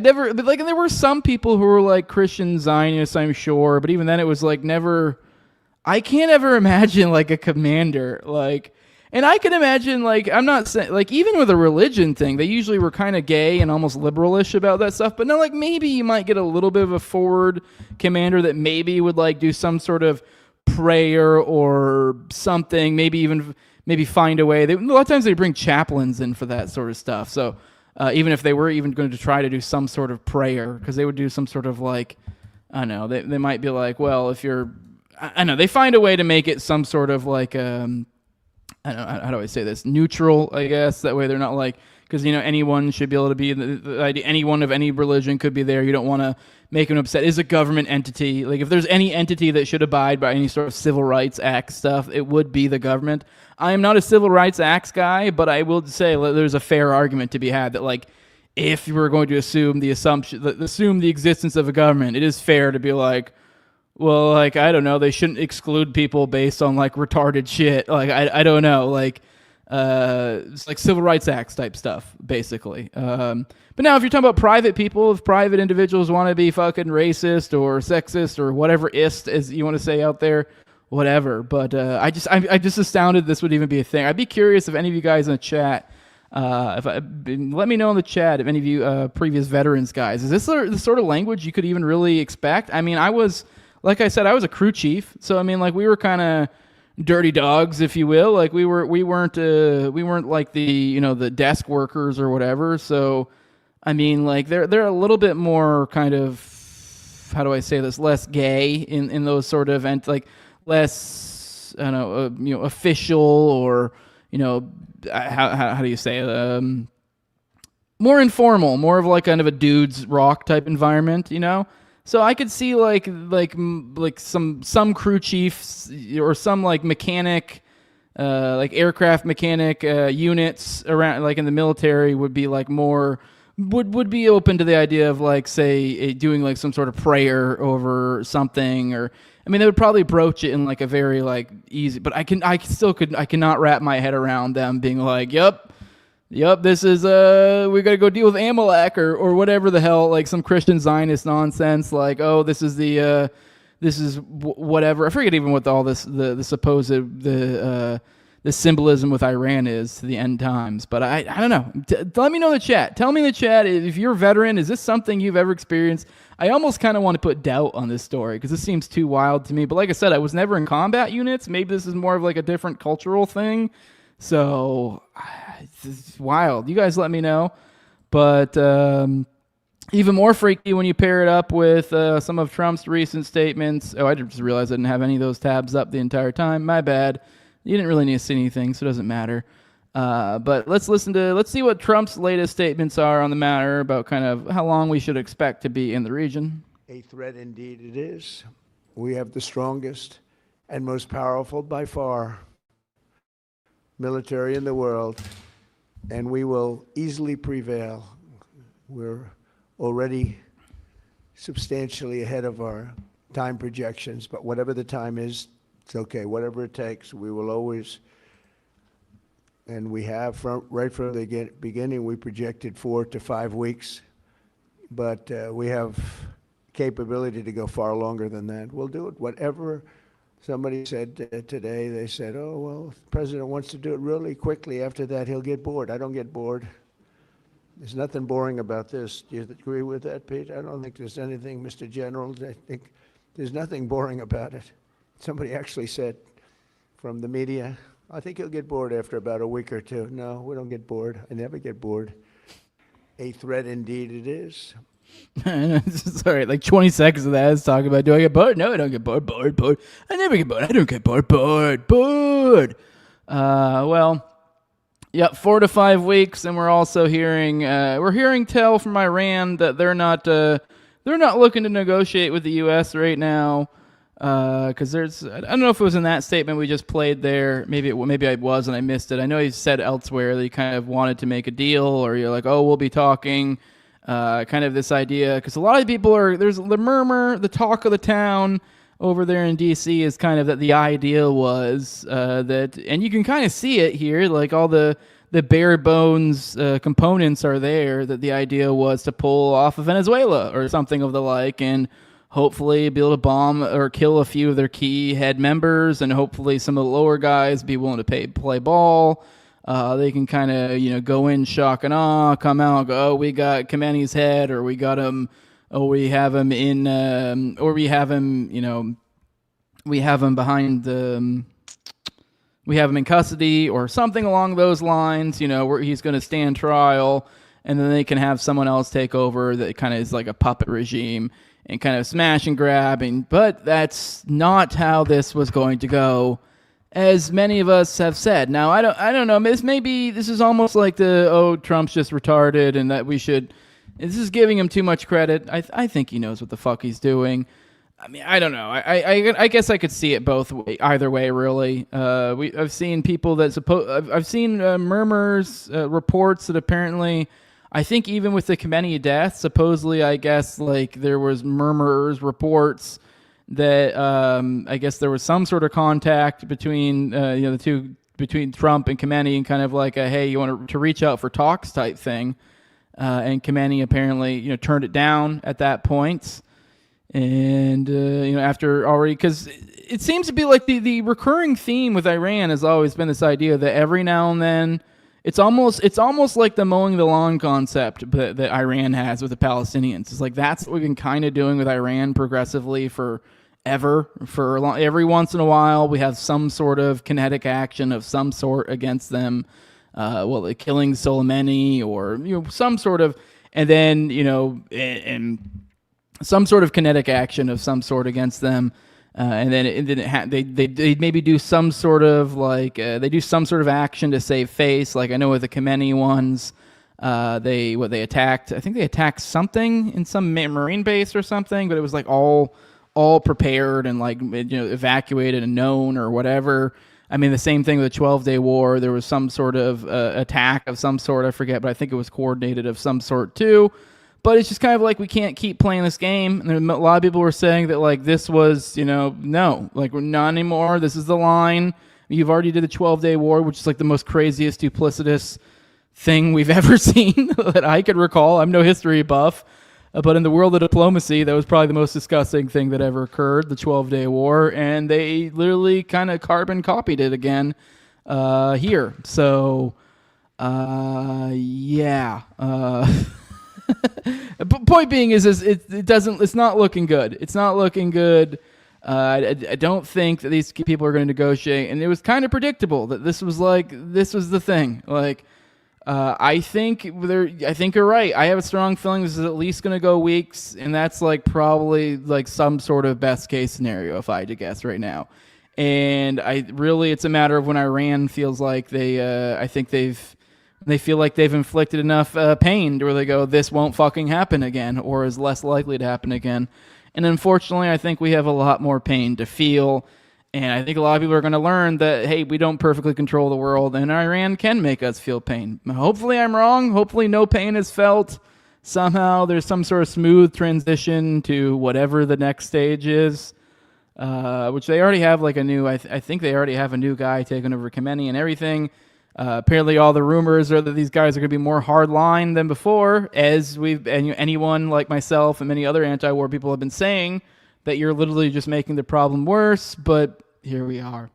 there were some people who were like Christian Zionists, I'm sure, but even then it was like never, I can't ever imagine like a commander, like, and I can imagine, like, I'm not saying, like, even with a religion thing, they usually were kind of gay and almost liberalish about that stuff, but no, like, maybe you might get a little bit of a forward commander that maybe would, like, do some sort of prayer or something, maybe find a way. A lot of times they bring chaplains in for that sort of stuff, so even if they were even going to try to do some sort of prayer, because they would do some sort of, like, I don't know, they might be like, well, if you're, I don't know, they find a way to make it some sort of, like, I don't know, how do I say this? Neutral, I guess. That way they're not like, because, anyone should be able to be, anyone of any religion could be there. You don't want to make them upset. It's a government entity. Like, if there's any entity that should abide by any sort of Civil Rights Act stuff, it would be the government. I am not a Civil Rights Act guy, but I will say there's a fair argument to be had that, like, if you were going to assume the existence of a government, it is fair to be like, well, like, I don't know, they shouldn't exclude people based on, like, retarded shit. Like, I don't know, like, it's like Civil Rights Act type stuff, basically. But now, if you're talking about private people, if private individuals want to be fucking racist or sexist or whatever ist, as you want to say out there, whatever. But I'm just astounded this would even be a thing. I'd be curious if any of you guys in the chat, let me know in the chat if any of you previous veterans guys, is this the sort of language you could even really expect? I mean, like I said, I was a crew chief, so I mean, like, we were kind of dirty dogs, if you will. Like, we weren't like the the desk workers or whatever. So, I mean, like, they're a little bit more kind of, how do I say this, less gay in those sort of events, like less, I don't know, official, or how do you say it? More informal, more of like kind of a dude's rock type environment, So I could see like some crew chiefs or some like mechanic, like aircraft mechanic units around, like in the military, would be like more would be open to the idea of like, say, doing like some sort of prayer over something, or I mean, they would probably broach it in like a very like easy, but I cannot wrap my head around them being like, yep, this is we got to go deal with Amalek or whatever the hell, like some Christian Zionist nonsense, like, oh, this is whatever. I forget even what all this the supposed the symbolism with Iran is to the end times. But I don't know. Let me know in the chat. Tell me in the chat, if you're a veteran, is this something you've ever experienced? I almost kind of want to put doubt on this story because this seems too wild to me. But like I said, I was never in combat units. Maybe this is more of like a different cultural thing. So it's wild. You guys let me know. But even more freaky when you pair it up with some of Trump's recent statements. Oh, I just realized I didn't have any of those tabs up the entire time. My bad. You didn't really need to see anything, so it doesn't matter. But let's see what Trump's latest statements are on the matter about kind of how long we should expect to be in the region. A threat indeed it is. We have the strongest and most powerful by far military in the world, and we will easily prevail. We're already substantially ahead of our time projections, but whatever the time is, it's okay. Whatever it takes, we will always, and we have right from the beginning, we projected 4 to 5 weeks, but we have capability to go far longer than that. We'll do it. Whatever somebody said today, they said, oh, well, if the president wants to do it really quickly. After that, he'll get bored. I don't get bored. There's nothing boring about this. Do you agree with that, Pete? I don't think there's anything, Mr. General. I think there's nothing boring about it. Somebody actually said from the media, I think he'll get bored after about a week or two. No, we don't get bored. I never get bored. A threat indeed it is. Sorry, like 20 seconds of that is talking about, do I get bored? No, I don't get bored. Bored. I never get bored. I don't get bored. Bored. Well, yeah, 4 to 5 weeks, and we're also hearing tell from Iran that they're not looking to negotiate with the U.S. right now. Because I don't know if it was in that statement we just played there. Maybe I was and I missed it. I know he said elsewhere that he kind of wanted to make a deal, or you're like, oh, we'll be talking. Kind of this idea, because a lot of people there's the murmur, the talk of the town over there in D.C. is kind of that the idea was that, and you can kind of see it here, like all the bare bones components are there, that the idea was to pull off of Venezuela or something of the like, and hopefully be able to bomb or kill a few of their key head members, and hopefully some of the lower guys be willing to play ball. They can kind of, go in shock and awe, come out, go, oh, we got Khamenei's head, or we got him, or we have him in, or we have him, we have him behind the, we have him in custody, or something along those lines, where he's going to stand trial, and then they can have someone else take over that kind of is like a puppet regime and kind of smash and grab. But that's not how this was going to go, as many of us have said. Now, I don't know. This is almost like Trump's just retarded, and that this is giving him too much credit. I think he knows what the fuck he's doing. I mean, I don't know. I guess I could see it either way, really. I've seen people that I've seen murmurs, reports that apparently, I think even with the Khamenei death, supposedly, I guess, like, there was murmurs, reports that I guess there was some sort of contact between the two, between Trump and Khamenei, and kind of like a, hey, you want to reach out for talks type thing, and Khamenei apparently turned it down at that point, and after already, because it seems to be like the recurring theme with Iran has always been this idea that every now and then it's almost like the mowing the lawn concept that Iran has with the Palestinians. It's like that's what we've been kind of doing with Iran progressively every once in a while we have some sort of kinetic action of some sort against them, like killing Soleimani or some sort of, and then and some sort of kinetic action of some sort against them. And then they maybe do some sort of like they do some sort of action to save face, like I know with the Khamenei ones, They attacked. I think they attacked something in some marine base or something, but it was like all prepared and like evacuated and known or whatever. I mean, the same thing with the 12-day war. There was some sort of attack of some sort. I forget, but I think it was coordinated of some sort too. But it's just kind of like we can't keep playing this game. And a lot of people were saying that like this was, no, like we're not anymore. This is the line. You've already did the 12-day war, which is like the most craziest, duplicitous thing we've ever seen that I could recall. I'm no history buff. But in the world of diplomacy, that was probably the most disgusting thing that ever occurred, the 12-day war. And they literally kind of carbon copied it again here. So, yeah. Point being is it's not looking good. It's not looking good. I don't think that these people are going to negotiate. And it was kind of predictable that this was the thing. Like, I think you're right. I have a strong feeling this is at least going to go weeks, and that's like probably like some sort of best case scenario if I had to guess right now. And it's a matter of when Iran feels like they feel like they've inflicted enough pain to where they go, this won't fucking happen again, or is less likely to happen again. And unfortunately, I think we have a lot more pain to feel. And I think a lot of people are going to learn that, hey, we don't perfectly control the world, and Iran can make us feel pain. Hopefully I'm wrong. Hopefully no pain is felt. Somehow there's some sort of smooth transition to whatever the next stage is, which they already have like a new, I think they already have a new guy taking over Khamenei and everything. Apparently all the rumors are that these guys are going to be more hardline than before, as anyone like myself and many other anti-war people have been saying, that you're literally just making the problem worse, but here we are.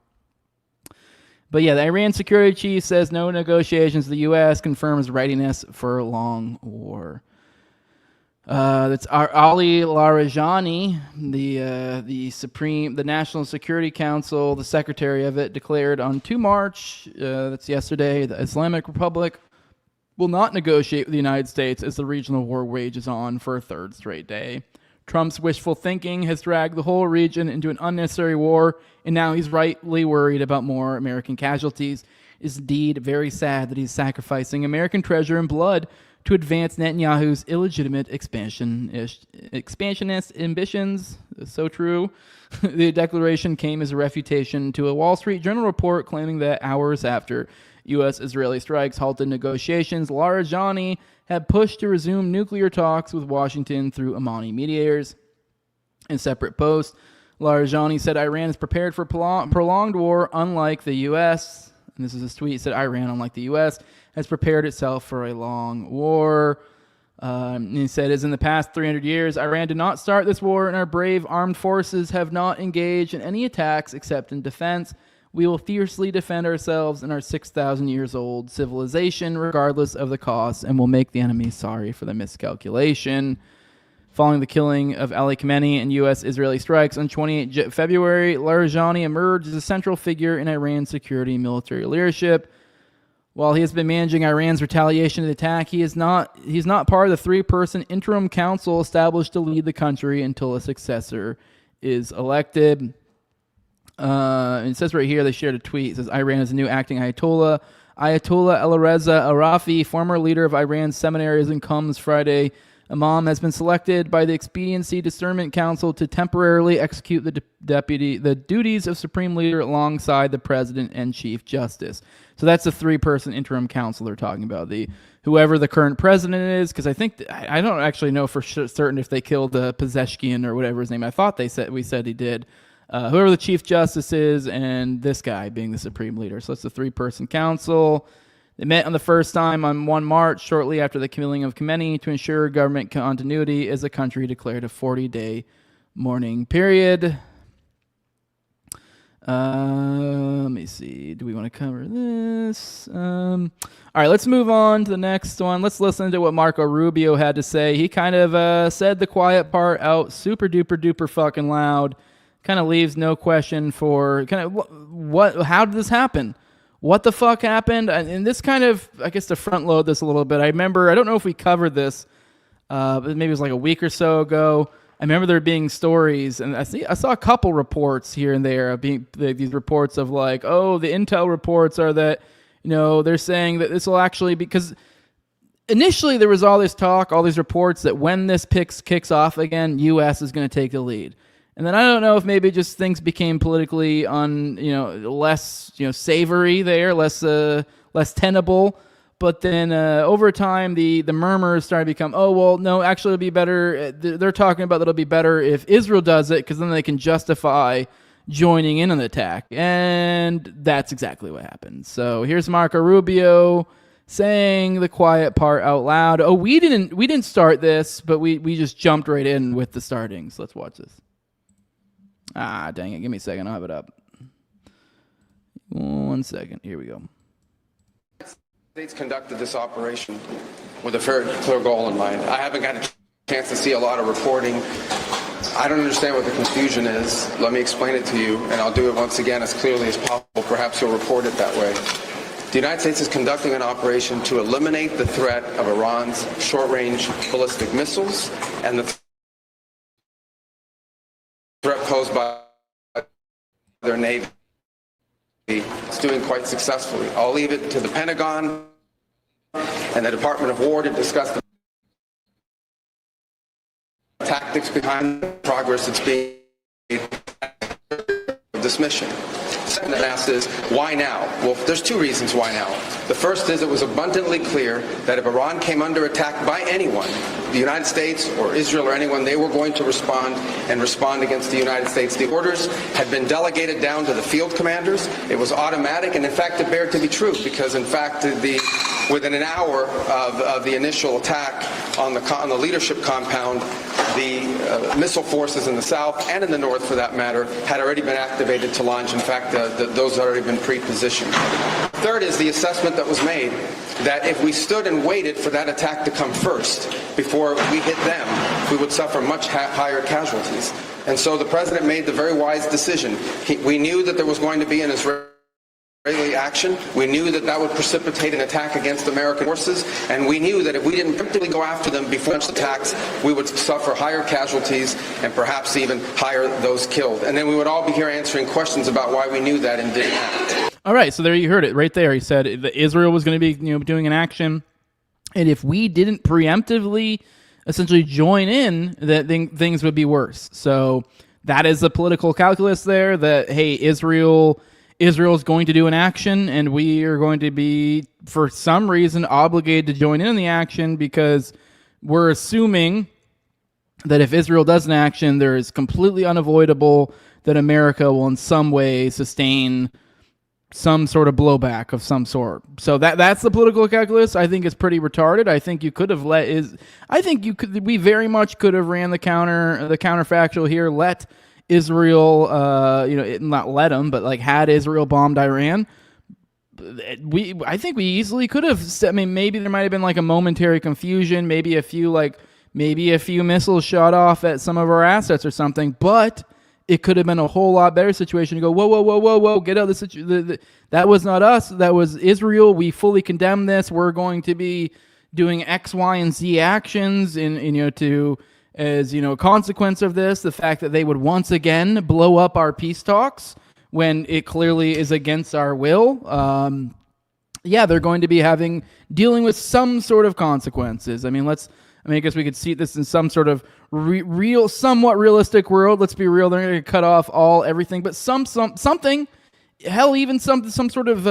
But yeah, the Iran security chief says no negotiations. The U.S. confirms readiness for a long war. That's Ali Larijani, the National Security Council, the secretary of it, declared on 2 March, that's yesterday, the Islamic Republic will not negotiate with the United States as the regional war wages on for a third straight day. Trump's wishful thinking has dragged the whole region into an unnecessary war, and now he's rightly worried about more American casualties. It's indeed very sad that he's sacrificing American treasure and blood to advance Netanyahu's illegitimate expansionist ambitions. It's so true. The declaration came as a refutation to a Wall Street Journal report claiming that hours after U.S.-Israeli strikes halted negotiations, Larijani had pushed to resume nuclear talks with Washington through Amani mediators. In separate posts, Larijani said Iran is prepared for prolonged war, unlike the U.S. And this is his tweet. He said Iran, unlike the U.S., has prepared itself for a long war. He said, as in the past 300 years, Iran did not start this war, and our brave armed forces have not engaged in any attacks except in defense. We will fiercely defend ourselves and our 6,000 years old civilization, regardless of the cost, and will make the enemy sorry for the miscalculation. Following the killing of Ali Khamenei and U.S.-Israeli strikes on 28 February, Larijani emerged as a central figure in Iran's security and military leadership. While he has been managing Iran's retaliation to the attack, he's not part of the 3-person interim council established to lead the country until a successor is elected. It says right here, they shared a tweet. It says, Iran is a new acting Ayatollah. Ayatollah Alireza Arafi, former leader of Iran's seminaries in Qums Friday, Imam has been selected by the Expediency Discernment Council to temporarily execute the duties of Supreme Leader alongside the President and Chief Justice. So that's the 3-person interim council they're talking about. Whoever the current president is, because I don't actually know for certain if they killed Pezeshkian or whatever his name. I thought we said he did. Whoever the Chief Justice is, and this guy being the Supreme Leader. So it's a 3-person council. They met on the first time on 1 March, shortly after the killing of Khamenei, to ensure government continuity as the country declared a 40-day mourning period. Let me see. Do we want to cover this? All right, let's move on to the next one. Let's listen to what Marco Rubio had to say. He kind of said the quiet part out super duper duper fucking loud. Kind of leaves no question for kind of how did this happen? What the fuck happened? And this kind of, I guess to front load this a little bit, I remember, I don't know if we covered this, but maybe it was like a week or so ago. I remember there being stories, and I saw a couple reports here and there of these reports of like, oh, the intel reports are that, they're saying that this will actually, because initially there was all this talk, all these reports that when this kicks off again, U.S. is going to take the lead. And then I don't know if maybe just things became politically less savory there, less tenable. But then over time, the murmurs started to become, oh, well, no, actually it'll be better. They're talking about that it'll be better if Israel does it because then they can justify joining in on the attack. And that's exactly what happened. So here's Marco Rubio saying the quiet part out loud. Oh, we didn't start this, but we just jumped right in with the startings. Let's watch this. Ah, dang it. Give me a second. I'll have it up. 1 second. Here we go. States conducted this operation with a very clear goal in mind. I haven't got a chance to see a lot of reporting. I don't understand what the confusion is. Let me explain it to you, and I'll do it once again as clearly as possible. Perhaps you'll report it that way. The United States is conducting an operation to eliminate the threat of Iran's short-range ballistic missiles and the threat posed by their Navy. It's doing quite successfully. I'll leave it to the Pentagon and the Department of War to discuss the tactics behind the progress that's being made with this mission. Second that asked is, why now? Well, there's two reasons why now. The first is it was abundantly clear that if Iran came under attack by anyone, the United States or Israel or anyone, they were going to respond against the United States. The orders had been delegated down to the field commanders. It was automatic, and in fact, it bared to be true because, in fact, within an hour of the initial attack on the leadership compound, the missile forces in the south and in the north, for that matter, had already been activated to launch. In fact, those had already been pre-positioned. Third is the assessment that was made that if we stood and waited for that attack to come first before we hit them, we would suffer much higher casualties. And so the president made the very wise decision. We knew that there was going to be an Israeli action. We knew that that would precipitate an attack against American forces, and we knew that if we didn't preemptively go after them before attacks, we would suffer higher casualties and perhaps even higher those killed. And then we would all be here answering questions about why we knew that and didn't act. All right, so there you heard it right there. He said that Israel was going to be doing an action, and if we didn't preemptively essentially join in, that things would be worse. So that is the political calculus there. That hey, Israel is going to do an action, and we are going to be, for some reason, obligated to join in on the action because we're assuming that if Israel does an action, there is completely unavoidable that America will in some way sustain some sort of blowback of some sort. So that's the political calculus. I think it's pretty retarded. I think you could have we very much could have ran the counterfactual here, let Israel, not let them, but like had Israel bombed Iran. I think we easily could have. I mean, maybe there might have been like a momentary confusion, maybe a few missiles shot off at some of our assets or something, but it could have been a whole lot better situation to go, whoa, get out of the situation. That was not us. That was Israel. We fully condemn this. We're going to be doing X, Y, and Z actions as a consequence of this. The fact that they would once again blow up our peace talks when it clearly is against our will. They're going to be dealing with some sort of consequences. I guess we could see this in some sort of somewhat realistic world. Let's be real; they're going to cut off everything, but something, hell, even some sort of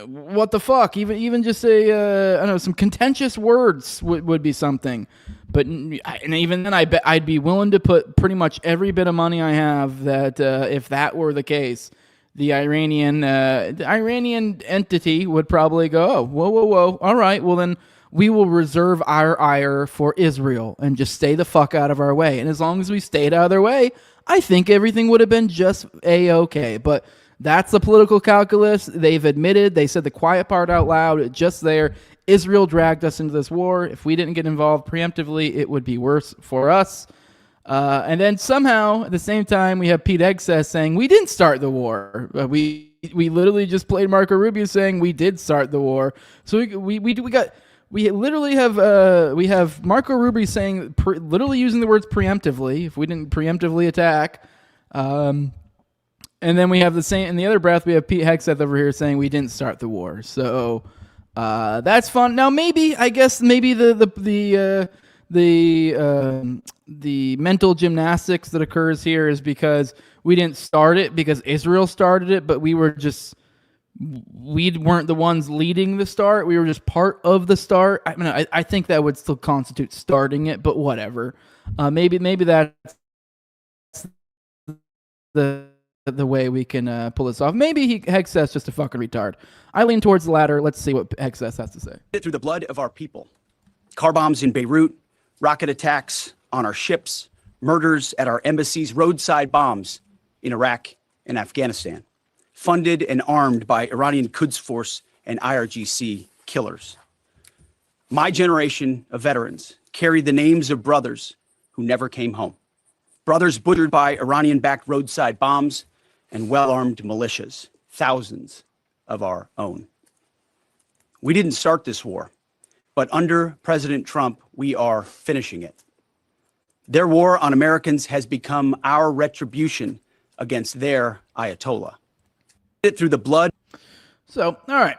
what the fuck? Even just some contentious words would be something. But and even then, I bet I'd be willing to put pretty much every bit of money I have that if that were the case, the Iranian entity would probably go, oh, whoa, all right, well then we will reserve our ire for Israel and just stay the fuck out of our way. And as long as we stayed out of their way, I think everything would have been just A-okay. But that's the political calculus. They've admitted, they said the quiet part out loud, just there. Israel dragged us into this war. If we didn't get involved preemptively, it would be worse for us. And then somehow, at the same time, we have Pete Hegseth saying, we didn't start the war. We literally just played Marco Rubio saying we did start the war. So we literally have Marco Rubio saying literally using the words preemptively if we didn't preemptively attack, and then we have the same in the other breath we have Pete Hegseth over here saying we didn't start the war. So That's fun. Now maybe the mental gymnastics that occurs here is because we didn't start it because Israel started it, but we weren't the ones leading the start. We were just part of the start. I mean, I think that would still constitute starting it, but whatever. Maybe that's the way we can pull this off. Maybe Hexeth's just a fucking retard. I lean towards the latter. Let's see what Hexeth has to say. Through the blood of our people. Car bombs in Beirut, rocket attacks on our ships, murders at our embassies, roadside bombs in Iraq and Afghanistan, funded and armed by Iranian Quds Force and IRGC killers. My generation of veterans carry the names of brothers who never came home. Brothers butchered by Iranian-backed roadside bombs and well-armed militias, thousands of our own. We didn't start this war, but under President Trump, we are finishing it. Their war on Americans has become our retribution against their Ayatollah. Through the blood. So, all right.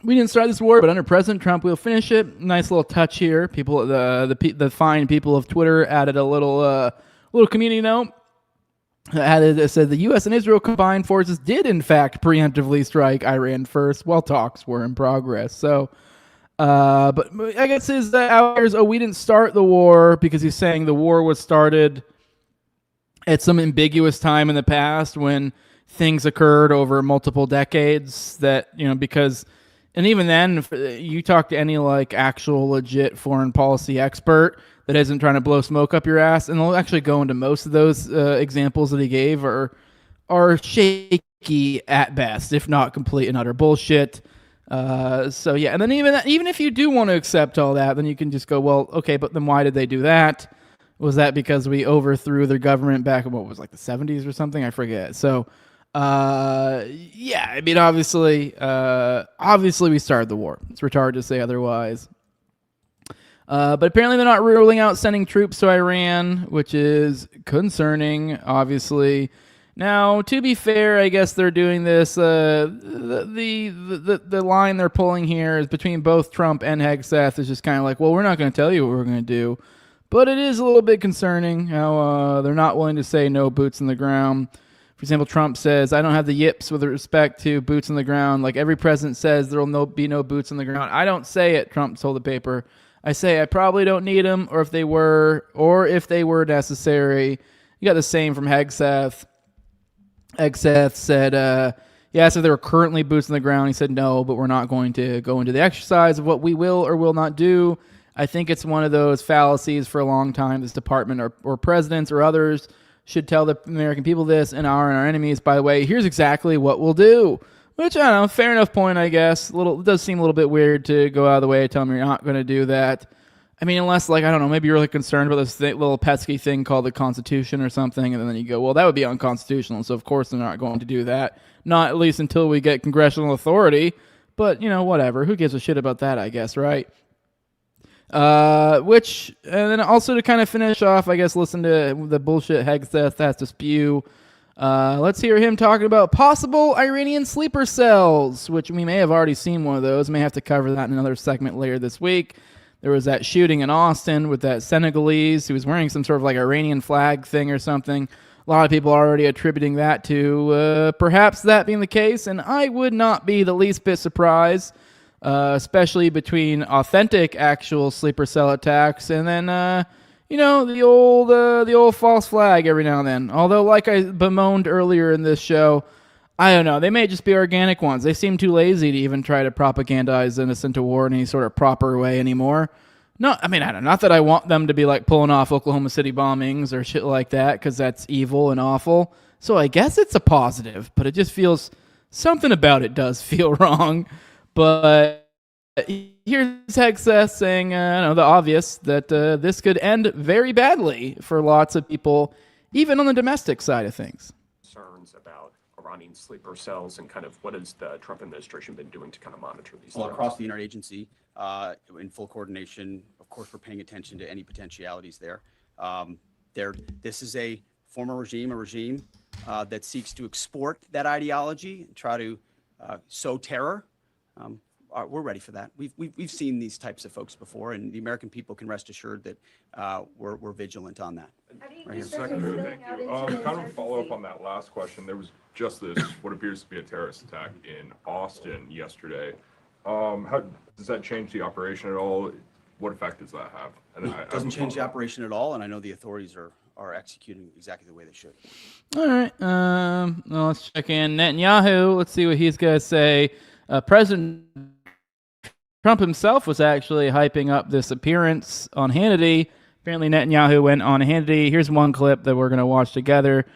We didn't start this war, but under President Trump, we'll finish it. Nice little touch here. People, the fine people of Twitter added a little community note. It said the U.S. and Israel combined forces did, in fact, preemptively strike Iran first while talks were in progress. So, but I guess his outliers, we didn't start the war because he's saying the war was started at some ambiguous time in the past when things occurred over multiple decades that, because, and even then, if you talk to any like actual legit foreign policy expert that isn't trying to blow smoke up your ass, and they'll actually go into most of those examples that he gave are shaky at best, if not complete and utter bullshit. So yeah, and then even if you do want to accept all that, then you can just go, well, okay, but then why did they do that? Was that because we overthrew their government back in what was like the 70s or something? I forget. So yeah, I mean, obviously we started the war. It's retarded to say otherwise. But apparently they're not ruling out sending troops to Iran, which is concerning, obviously. Now, to be fair, I guess they're doing this. The line they're pulling here is between both Trump and Hexeth is just kind of like, well, we're not going to tell you what we're going to do. But it is a little bit concerning how they're not willing to say no boots in the ground. For example, Trump says, I don't have the yips with respect to boots on the ground. Like every president says, there will be no boots on the ground. I don't say it, Trump told the paper. I say I probably don't need them, or if they were necessary. You got the same from Hexeth. Hexeth said, yes, if there were currently boots on the ground. He said, no, but we're not going to go into the exercise of what we will or will not do. I think it's one of those fallacies for a long time. This department or presidents or others should tell the American people this and our enemies, by the way, here's exactly what we'll do. Which, I don't know, fair enough point, I guess. It does seem a little bit weird to go out of the way to tell them you're not going to do that. I mean, unless, like, I don't know, maybe you're really concerned about this little pesky thing called the Constitution or something, and then you go, well, that would be unconstitutional, so of course they're not going to do that. Not at least until we get congressional authority. But, whatever. Who gives a shit about that, I guess, right? And then also to kind of finish off, I guess, listen to the bullshit Hexeth has to spew. Let's hear him talking about possible Iranian sleeper cells, which we may have already seen one of those. May have to cover that in another segment later this week. There was that shooting in Austin with that Senegalese who was wearing some sort of like Iranian flag thing or something. A lot of people are already attributing that to perhaps that being the case, and I would not be the least bit surprised, especially between authentic actual sleeper cell attacks and then the old false flag every now and then. Although, like I bemoaned earlier in this show, I don't know. They may just be organic ones. They seem too lazy to even try to propagandize innocent to war in any sort of proper way anymore. No, I mean, I don't know. Not that I want them to be like pulling off Oklahoma City bombings or shit like that, because that's evil and awful. So I guess it's a positive, but it just feels, something about it does feel wrong. But here's Hexeth saying, the obvious, that this could end very badly for lots of people, even on the domestic side of things. Concerns about Iranian sleeper cells and kind of what has the Trump administration been doing to kind of monitor these? Well, across the interagency, in full coordination, of course, we're paying attention to any potentialities there. This is a former regime, that seeks to export that ideology and try to sow terror. we're ready for that. We've seen these types of folks before, and the American people can rest assured that we're vigilant on that. Right here. Secretary, thank you. Kind of a follow up on that last question. There was just this what appears to be a terrorist attack in Austin yesterday. How does that change the operation at all? What effect does that have? And It doesn't change the operation at all, and I know the authorities are executing exactly the way they should. All right. Well, let's check in Netanyahu. Let's see what he's going to say. President Trump himself was actually hyping up this appearance on Hannity. Apparently, Netanyahu went on Hannity. Here's one clip that we're going to watch together.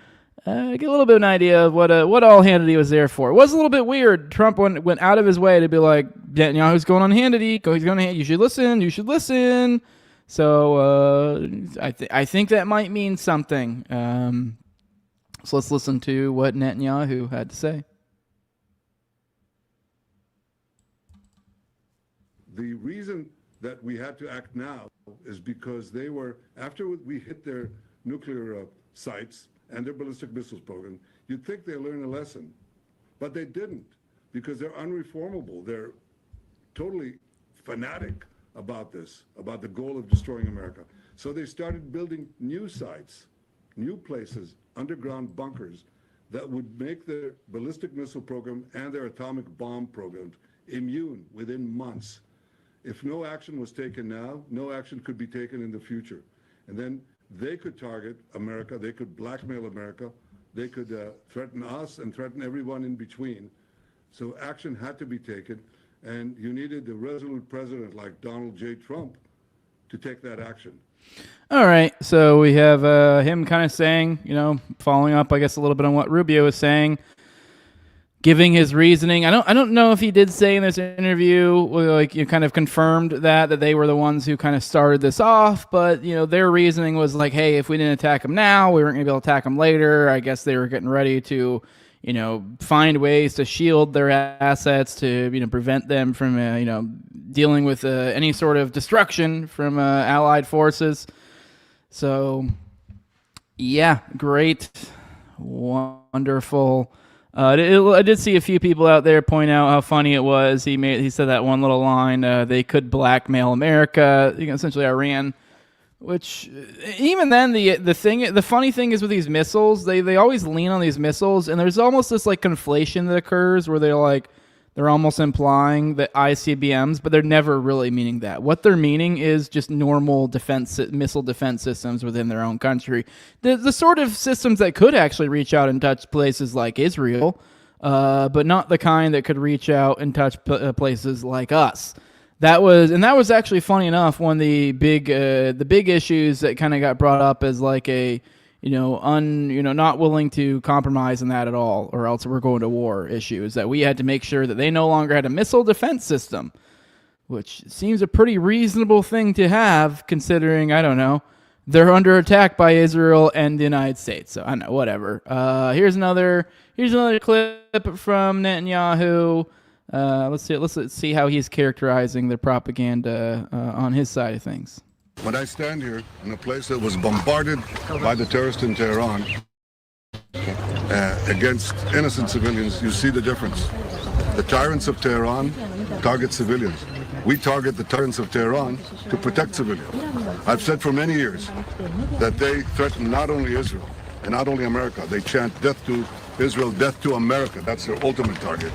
Get a little bit of an idea of what all Hannity was there for. It was a little bit weird. Trump went out of his way to be like, Netanyahu's going on Hannity. He's going to. You should listen. You should listen. So I think that might mean something. So let's listen to what Netanyahu had to say. The reason that we had to act now is because they were, after we hit their nuclear sites and their ballistic missiles program, you'd think they learned a lesson, but they didn't, because they're unreformable. They're totally fanatic about this, about the goal of destroying America. So they started building new sites, new places, underground bunkers that would make their ballistic missile program and their atomic bomb programs immune within months. If no action was taken now, no action could be taken in the future. And then they could target America, they could blackmail America, they could threaten us and threaten everyone in between. So action had to be taken, and you needed a resolute president like Donald J. Trump to take that action. All right, so we have him kind of saying, following up, I guess, a little bit on what Rubio was saying, giving his reasoning. I don't know if he did say in this interview, like, you kind of confirmed that they were the ones who kind of started this off, but their reasoning was like, hey, if we didn't attack them now, we weren't going to be able to attack them later. I guess they were getting ready to find ways to shield their assets to prevent them from dealing with any sort of destruction from Allied forces. So yeah, great, wonderful. I did see a few people out there point out how funny it was. He said that one little line, they could blackmail America, essentially Iran, which even then the funny thing is with these missiles, they always lean on these missiles, and there's almost this like conflation that occurs where they're almost implying that ICBMs, but they're never really meaning that. What they're meaning is just normal missile defense systems within their own country. The sort of systems that could actually reach out and touch places like Israel, but not the kind that could reach out and touch places like us. That was actually funny enough. One of the big issues that kind of got brought up as like a not willing to compromise in that at all, or else we're going to war issue, is that we had to make sure that they no longer had a missile defense system, which seems a pretty reasonable thing to have, considering, I don't know, they're under attack by Israel and the United States. So I don't know, whatever. Here's another clip from Netanyahu. Let's see how he's characterizing the propaganda on his side of things. When I stand here in a place that was bombarded by the terrorists in Tehran against innocent civilians, you see the difference. The tyrants of Tehran target civilians. We target the tyrants of Tehran to protect civilians. I've said for many years that they threaten not only Israel and not only America, they chant death to Israel, death to America. That's their ultimate target.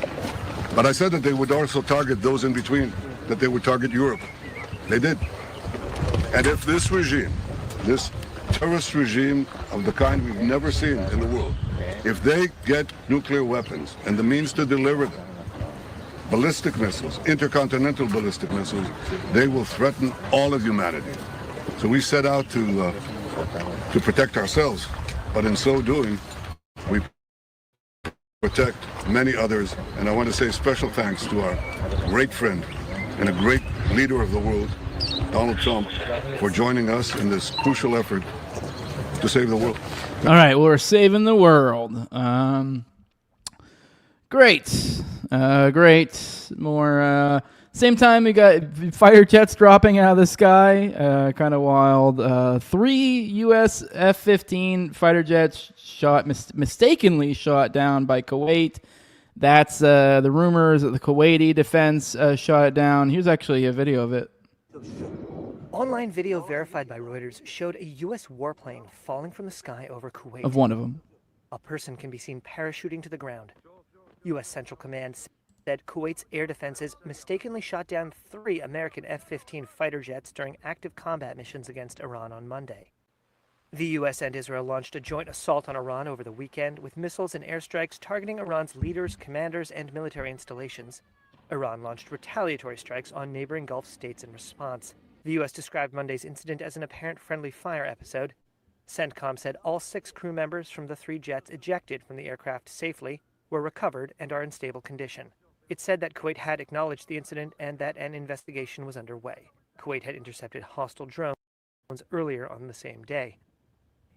But I said that they would also target those in between, that they would target Europe. They did. And if this regime, this terrorist regime of the kind we've never seen in the world, if they get nuclear weapons and the means to deliver them, ballistic missiles, intercontinental ballistic missiles, they will threaten all of humanity. So we set out to protect ourselves, but in so doing, we protect many others. And I want to say special thanks to our great friend and a great leader of the world, Donald Trump, for joining us in this crucial effort to save the world. All right, well, we're saving the world. Great. More. Same time, we got fighter jets dropping out of the sky. Kind of wild. 3 U.S. F-15 fighter jets mistakenly shot down by Kuwait. That's the rumors that the Kuwaiti defense shot it down. Here's actually a video of it. Online video verified by Reuters showed a U.S. warplane falling from the sky over Kuwait. Of one of them. A person can be seen parachuting to the ground. U.S. Central Command said Kuwait's air defenses mistakenly shot down 3 American F-15 fighter jets during active combat missions against Iran on Monday. The U.S. and Israel launched a joint assault on Iran over the weekend with missiles and airstrikes targeting Iran's leaders, commanders, and military installations. Iran launched retaliatory strikes on neighboring Gulf states in response. The U.S. described Monday's incident as an apparent friendly fire episode. CENTCOM said all 6 crew members from the 3 jets ejected from the aircraft safely were recovered and are in stable condition. It said that Kuwait had acknowledged the incident and that an investigation was underway. Kuwait had intercepted hostile drones earlier on the same day.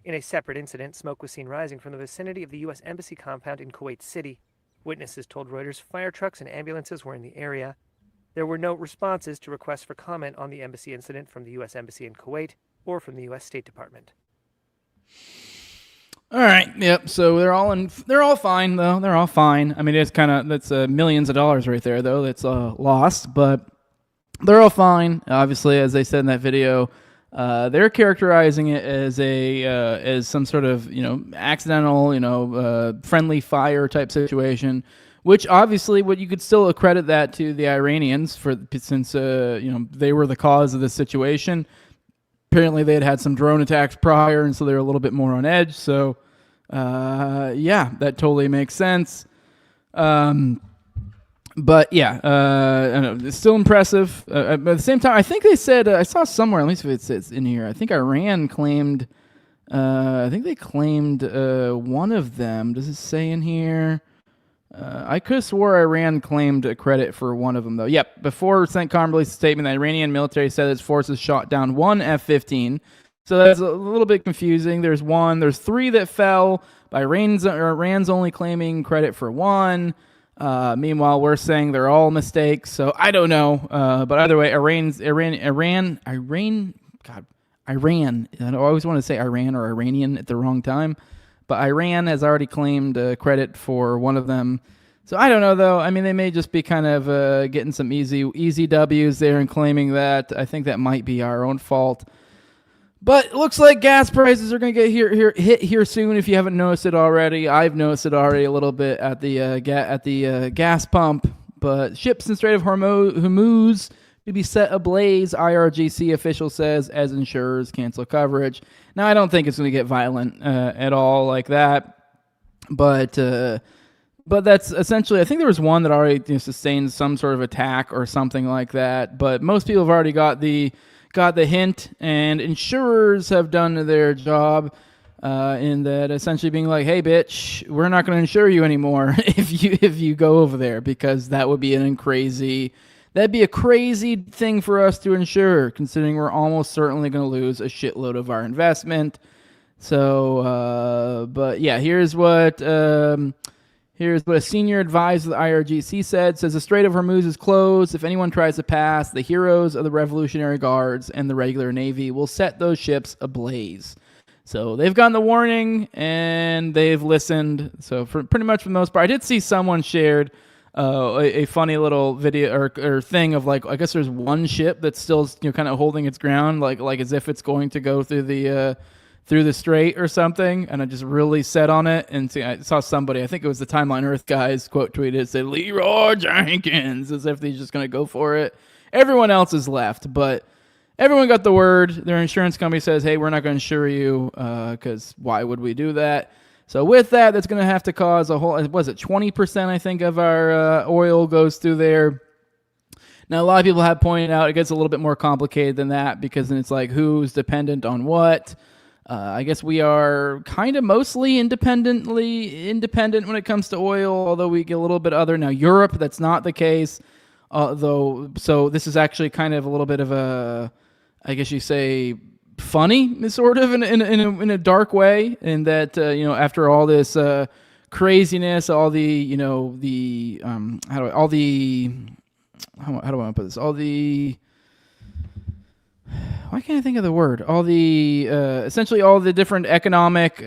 In a separate incident, smoke was seen rising from the vicinity of the U.S. Embassy compound in Kuwait City. Witnesses told Reuters fire trucks and ambulances were in the area. There were no responses to requests for comment on the embassy incident from the U.S. Embassy in Kuwait or from the U.S. State Department. All right. Yep. So they're all fine though. They're all fine. I mean, that's millions of dollars right there though. That's lost, but they're all fine. Obviously, as they said in that video, they're characterizing it as some sort of accidental friendly fire type situation, which obviously you could still accredit that to the Iranians since they were the cause of this situation. Apparently they had some drone attacks prior, and so they were a little bit more on edge. So yeah, that totally makes sense. But yeah, I don't know, it's still impressive. But at the same time, I think they said, I saw somewhere, at least if it's in here, I think Iran claimed, I think they claimed one of them. Does it say in here? I could have swore Iran claimed a credit for one of them, though. Yep, before CENTCOM released a statement, the Iranian military said its forces shot down 1 F-15. So that's a little bit confusing. There's 3 that fell. By Iran's only claiming credit for 1. Meanwhile, we're saying they're all mistakes. So I don't know. But either way, Iran. I always want to say Iran or Iranian at the wrong time. But Iran has already claimed credit for one of them. So I don't know, though. I mean, they may just be kind of getting some easy W's there and claiming that. I think that might be our own fault. But it looks like gas prices are going to get hit here soon. If you haven't noticed it already, I've noticed it already a little bit at the gas pump. But ships in the Strait of Hormuz to be set ablaze, IRGC official says, as insurers cancel coverage. Now, I don't think it's going to get violent at all like that, but that's essentially, I think there was one that already sustained some sort of attack or something like that, but most people have already got the hint, and insurers have done their job in that essentially being like, hey, bitch, we're not going to insure you anymore if you go over there, because that would be that'd be a crazy thing for us to insure, considering we're almost certainly going to lose a shitload of our investment. So, but yeah, here's what a senior advisor of the IRGC says the Strait of Hormuz is closed. If anyone tries to pass, the heroes of the Revolutionary Guards and the regular Navy will set those ships ablaze. So they've gotten the warning and they've listened. So for pretty much for the most part, I did see someone shared a funny little video or thing of like, I guess there's one ship that's still kind of holding its ground, like as if it's going to go through the strait or something, and I just really set on it. And I saw somebody, I think it was the Timeline Earth guys, quote tweeted, said Leroy Jenkins, as if he's just going to go for it. Everyone else is left, but everyone got the word. Their insurance company says, hey, we're not going to insure you, because why would we do that? So with that, that's going to have to cause a whole, was it 20%, I think, of our oil goes through there. Now, a lot of people have pointed out it gets a little bit more complicated than that, because then it's like who's dependent on what. I guess we are kind of mostly independent when it comes to oil, although we get a little bit other. Now, Europe, that's not the case. So this is actually kind of a little bit of a, I guess you say, funny, sort of, in a dark way, in that after all this craziness, all the how do I want to put this? All the why can't I think of the word? All the essentially all the different economic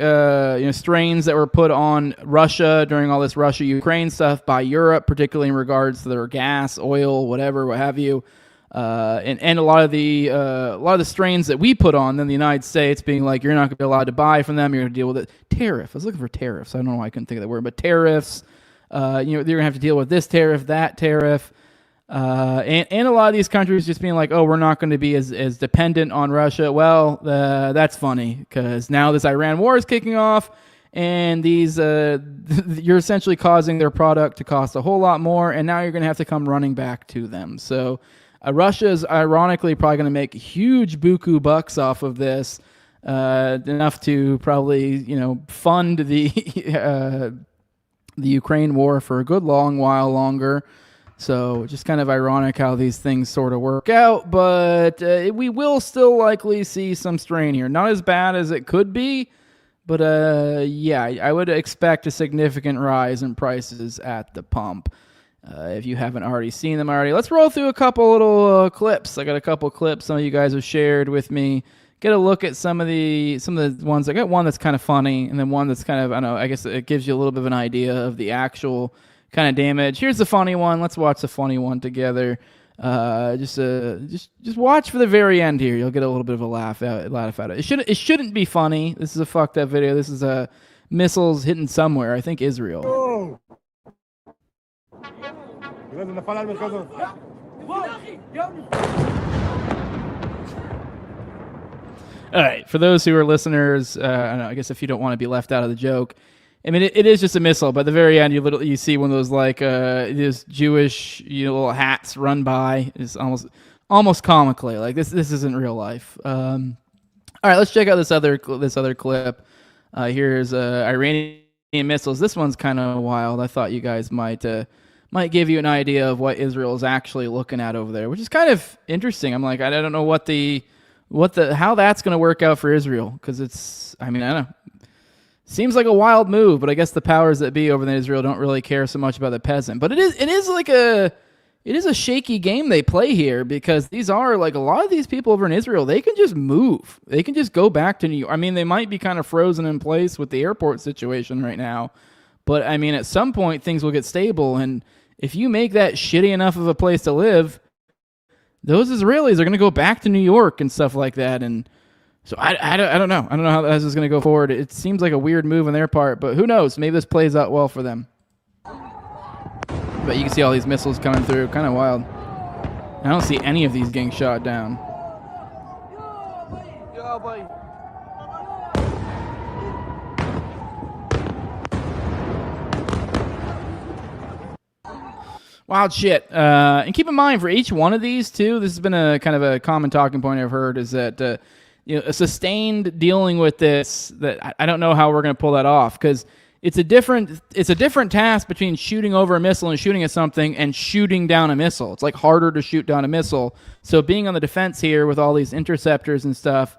strains that were put on Russia during all this Russia-Ukraine stuff by Europe, particularly in regards to their gas, oil, whatever, what have you, and a lot of the strains that we put on, then the United States being like, you're not going to be allowed to buy from them, you're going to deal with it. Tariff. I was looking for tariffs. I don't know why I couldn't think of that word, but tariffs. You're going to have to deal with this tariff, that tariff. And a lot of these countries just being like, oh, we're not going to be as dependent on Russia. Well, that's funny because now this Iran war is kicking off, and these you're essentially causing their product to cost a whole lot more, and now you're going to have to come running back to them. So Russia is ironically probably going to make huge buku bucks off of this, enough to probably fund the Ukraine war for a good long while longer. So just kind of ironic how these things sort of work out, but we will still likely see some strain here. Not as bad as it could be, but yeah, I would expect a significant rise in prices at the pump. If you haven't already seen them already, let's roll through a couple little clips. I got a couple clips some of you guys have shared with me. Get a look at some of the ones. I got one that's kind of funny, and then one that's kind of, I don't know, I guess it gives you a little bit of an idea of the actual kind of damage. Here's the funny one. Let's watch the funny one together. Just watch for the very end here. You'll get a little bit of a laugh out of it. It shouldn't be funny. This is a fucked up video. This is missiles hitting somewhere. I think Israel. All right, for those who are listeners, I don't know, I guess if you don't want to be left out of the joke, I mean, it is just a missile, but at the very end, you see one of those like these Jewish little hats run by. It's almost comically like this isn't real life. All right, let's check out this other clip. Here's Iranian missiles. This one's kind of wild. I thought you guys might give you an idea of what Israel is actually looking at over there, which is kind of interesting. I'm like, I don't know how that's going to work out for Israel, because it's, I don't know. Seems like a wild move, but I guess the powers that be over in Israel don't really care so much about the peasant. But it is a shaky game they play here, because these are like a lot of these people over in Israel, they can just move. They can just go back to New York. I mean, they might be kind of frozen in place with the airport situation right now, but I mean, at some point things will get stable, and if you make that shitty enough of a place to live, those Israelis are going to go back to New York and stuff like that. And so I don't know. I don't know how this is going to go forward. It seems like a weird move on their part, but who knows? Maybe this plays out well for them. But you can see all these missiles coming through. Kind of wild. I don't see any of these getting shot down. Wild shit. And keep in mind, for each one of these, too, this has been a kind of a common talking point I've heard, is that a sustained dealing with this, that I don't know how we're going to pull that off, because it's a different task between shooting over a missile and shooting at something and shooting down a missile. It's like harder to shoot down a missile. So being on the defense here with all these interceptors and stuff,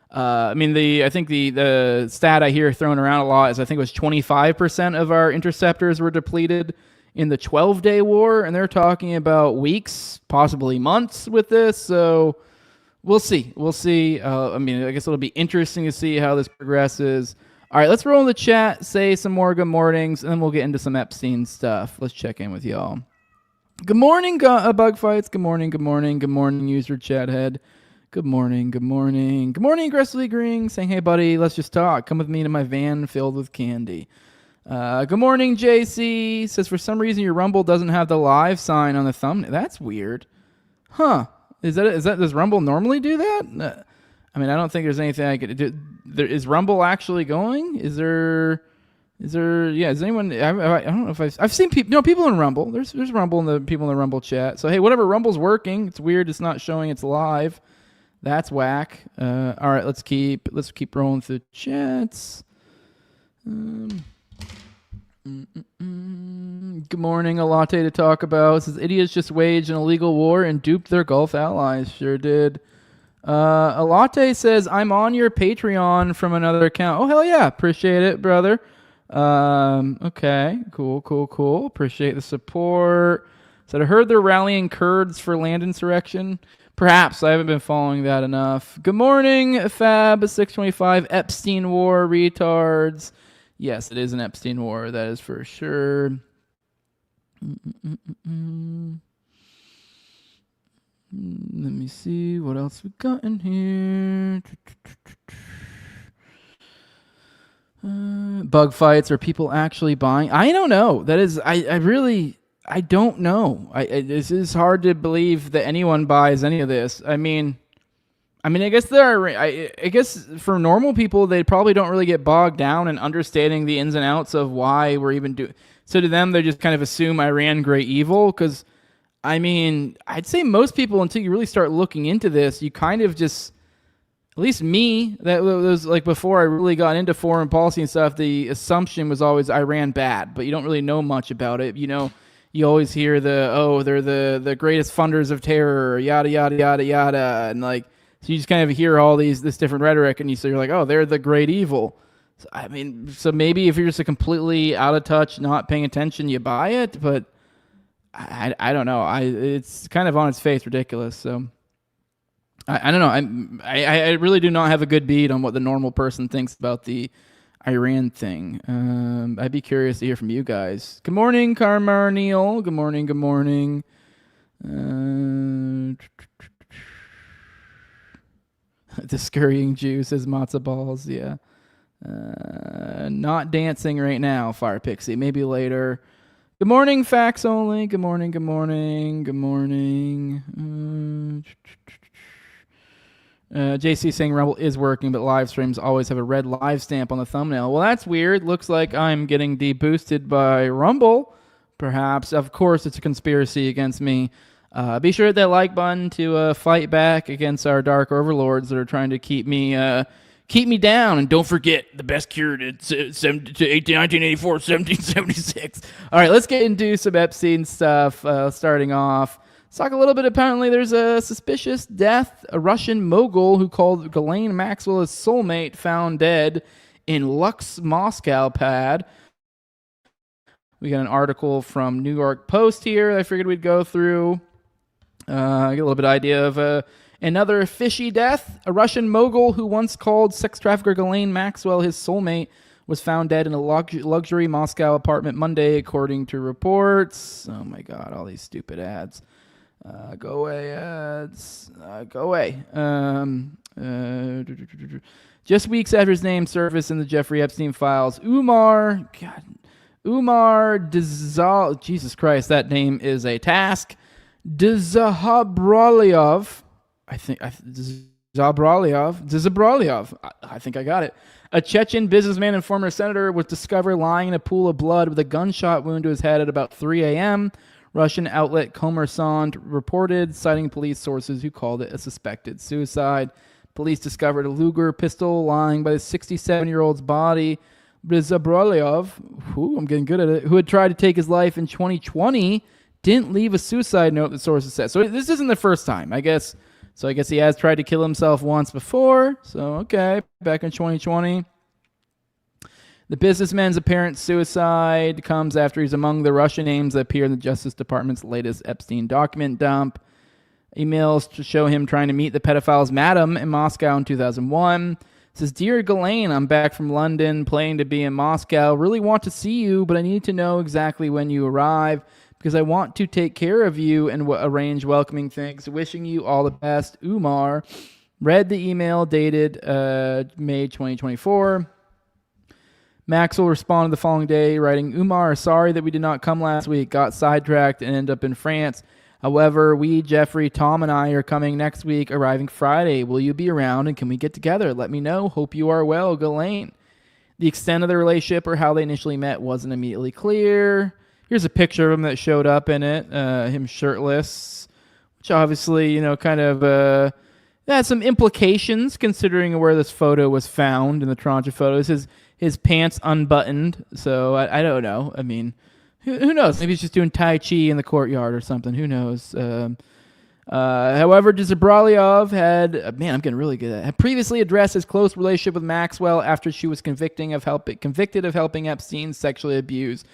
I think the stat I hear thrown around a lot is I think it was 25% of our interceptors were depleted in the 12-day war, and they're talking about weeks, possibly months with this. So we'll see. I guess it'll be interesting to see how this progresses. All right, let's roll in the chat, say some more good mornings, and then we'll get into some Epstein stuff. Let's check in with y'all. Good morning, Bug Fights. Good morning, user Chathead. Good morning. Good morning, Aggressively Green, saying, hey, buddy, let's just talk. Come with me to my van filled with candy. Good morning, JC. Says, for some reason, your Rumble doesn't have the live sign on the thumbnail. That's weird. Huh. Does Rumble normally do that? I don't think there's anything I could do. Is Rumble actually going? Is there, is anyone, I don't know if I've seen people in Rumble. There's Rumble and the people in the Rumble chat. So, hey, whatever, Rumble's working. It's weird it's not showing it's live. That's whack. All right, let's keep rolling through chats. Good morning, a latte to talk about. Says, idiots just waged an illegal war and duped their Gulf allies. Sure did. A latte says, I'm on your Patreon from another account. Oh, hell yeah. Appreciate it, brother. Okay. Cool. Appreciate the support. So I heard they're rallying Kurds for land insurrection. Perhaps. I haven't been following that enough. Good morning, Fab625. Epstein War, retards. Yes, it is an Epstein War. That is for sure. Let me see what else we got in here. Bug fights. Are people actually buying? I don't know. That is, I don't know. This is hard to believe that anyone buys any of this. I mean, I guess I guess for normal people, they probably don't really get bogged down in understanding the ins and outs of why we're even doing. So to them, they just kind of assume Iran great evil. Because, I mean, I'd say most people, until you really start looking into this, you kind of just, at least me, that was like before I really got into foreign policy and stuff, the assumption was always Iran bad, but you don't really know much about it. You know, you always hear they're the greatest funders of terror, yada, yada, yada, yada. And like, so you just kind of hear all this different rhetoric and you're like, oh, they're the great evil. So, I mean, so maybe if you're just a completely out of touch, not paying attention, you buy it, but I don't know. It's kind of on its face ridiculous. So I don't know. I really do not have a good beat on what the normal person thinks about the Iran thing. I'd be curious to hear from you guys. Good morning, Carmar Neal. Good morning. Good morning. The scurrying Jew says matzo balls. Yeah. Not dancing right now, Fire Pixie. Maybe later. Good morning, facts only. Good morning. Good morning. Good morning. JC saying Rumble is working, but live streams always have a red live stamp on the thumbnail. Well, that's weird. Looks like I'm getting deboosted by Rumble. Perhaps. Of course, it's a conspiracy against me. Be sure to hit that like button to fight back against our dark overlords that are trying to keep me down. And don't forget, the best cure to 1984, 1776. All right, let's get into some Epstein stuff. Starting off, let's talk a little bit. Apparently, there's a suspicious death. A Russian mogul who called Ghislaine Maxwell his soulmate found dead in Lux Moscow pad. We got an article from New York Post here I figured we'd go through. Get a little bit of idea of another fishy death. A Russian mogul who once called sex trafficker Ghislaine Maxwell his soulmate was found dead in a luxury Moscow apartment Monday, according to reports. Oh my God, all these stupid ads. Go away, ads. Go away. Just weeks after his name surfaced in the Jeffrey Epstein files, Umar Dzal, Jesus Christ, that name is a task. Dzabraliev, I think I got it. A Chechen businessman and former senator was discovered lying in a pool of blood with a gunshot wound to his head at about 3 a.m. Russian outlet Kommersant reported, citing police sources who called it a suspected suicide. Police discovered a Luger pistol lying by the 67-year-old's body. Dzabraliev, I'm getting good at it, who had tried to take his life in 2020, didn't leave a suicide note, the sources said. So this isn't the first time, I guess. So I guess he has tried to kill himself once before. So, okay, back in 2020. The businessman's apparent suicide comes after he's among the Russian names that appear in the Justice Department's latest Epstein document dump. Emails to show him trying to meet the pedophile's madam in Moscow in 2001. It says, Dear Ghislaine, I'm back from London, planning to be in Moscow. Really want to see you, but I need to know exactly when you arrive because I want to take care of you and arrange welcoming things. Wishing you all the best, Umar. Read the email dated May 2024. Maxwell responded the following day, writing, Umar, sorry that we did not come last week. Got sidetracked and ended up in France. However, we, Jeffrey, Tom, and I are coming next week, arriving Friday. Will you be around and can we get together? Let me know. Hope you are well, Ghislaine. The extent of the relationship or how they initially met wasn't immediately clear. Here's a picture of him that showed up in it, him shirtless, which obviously, kind of had some implications considering where this photo was found in the tranche of photos. His pants unbuttoned, so I don't know. I mean, who knows? Maybe he's just doing Tai Chi in the courtyard or something. Who knows? However, Dzabraliev had previously addressed his close relationship with Maxwell after she was convicted of helping Epstein sexually abuse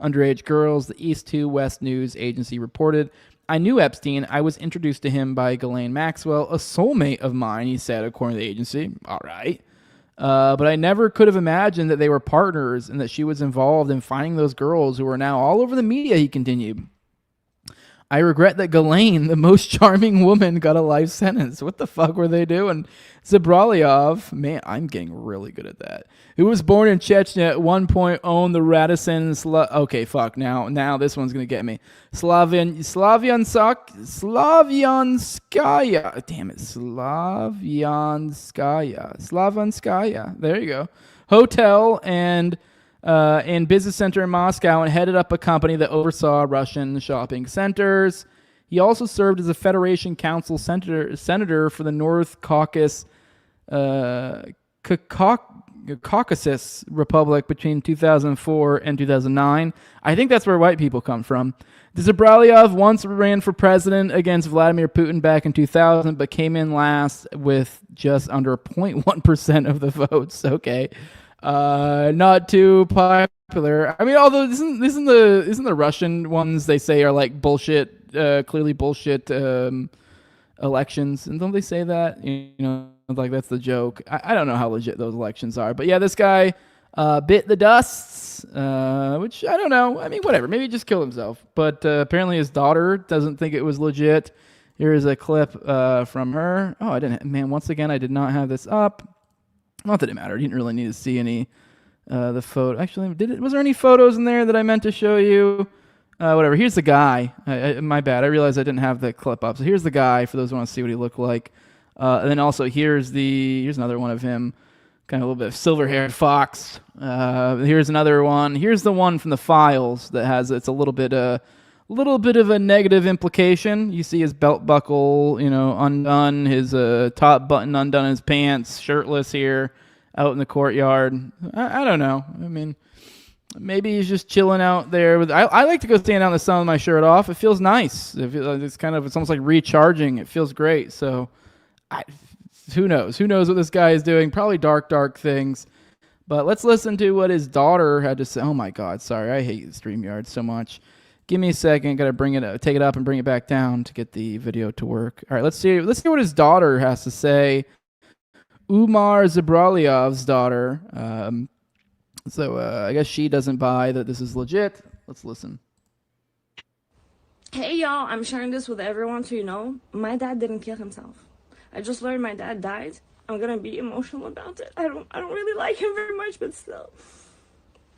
underage girls, the East 2 West News Agency reported. I knew Epstein. I was introduced to him by Ghislaine Maxwell, a soulmate of mine, he said, according to the agency. All right. But I never could have imagined that they were partners and that she was involved in finding those girls who are now all over the media, he continued. I regret that Ghislaine, the most charming woman, got a life sentence. What the fuck were they doing? Zabralyov, man, I'm getting really good at that. Who was born in Chechnya at one point, owned the Radisson. Okay, fuck. Now this one's gonna get me. Slavyanskaya. Damn it, Slavyanskaya. There you go. Hotel and business center in Moscow, and headed up a company that oversaw Russian shopping centers. He also served as a Federation Council senator for the North Caucasus Republic between 2004 and 2009. I think that's where white people come from. Zabralyov once ran for president against Vladimir Putin back in 2000, but came in last with just under 0.1% of the votes. Okay. Not too popular. I mean, although isn't the Russian ones they say are like bullshit, clearly bullshit elections, and don't they say that? You know, like that's the joke. I don't know how legit those elections are, but yeah, this guy bit the dusts, which I don't know. I mean, whatever. Maybe he just killed himself, but apparently his daughter doesn't think it was legit. Here is a clip from her. Oh, I didn't. Man, once again, I did not have this up. Not that it mattered. You didn't really need to see any the photo. Actually, was there any photos in there that I meant to show you? Whatever. Here's the guy. My bad. I realized I didn't have the clip up. So here's the guy for those who want to see what he looked like. And then also here's another one of him, kind of a little bit of silver-haired fox. Here's another one. Here's the one from the files that has it's a little bit of a negative implication. You see his belt buckle, undone, his top button undone in his pants, shirtless here, out in the courtyard. I don't know. I mean, maybe he's just chilling out there. I like to go stand out in the sun with my shirt off. It feels nice. It's almost like recharging. It feels great. So, who knows? Who knows what this guy is doing? Probably dark things. But let's listen to what his daughter had to say. Oh my God, sorry. I hate StreamYard so much. Give me a second. Got to take it up and bring it back down to get the video to work. All right, let's see what his daughter has to say. Umar Zabralyov's daughter. I guess she doesn't buy that this is legit. Let's listen. Hey y'all, I'm sharing this with everyone so you know. My dad didn't kill himself. I just learned my dad died. I'm gonna be emotional about it. I don't really like him very much, but still.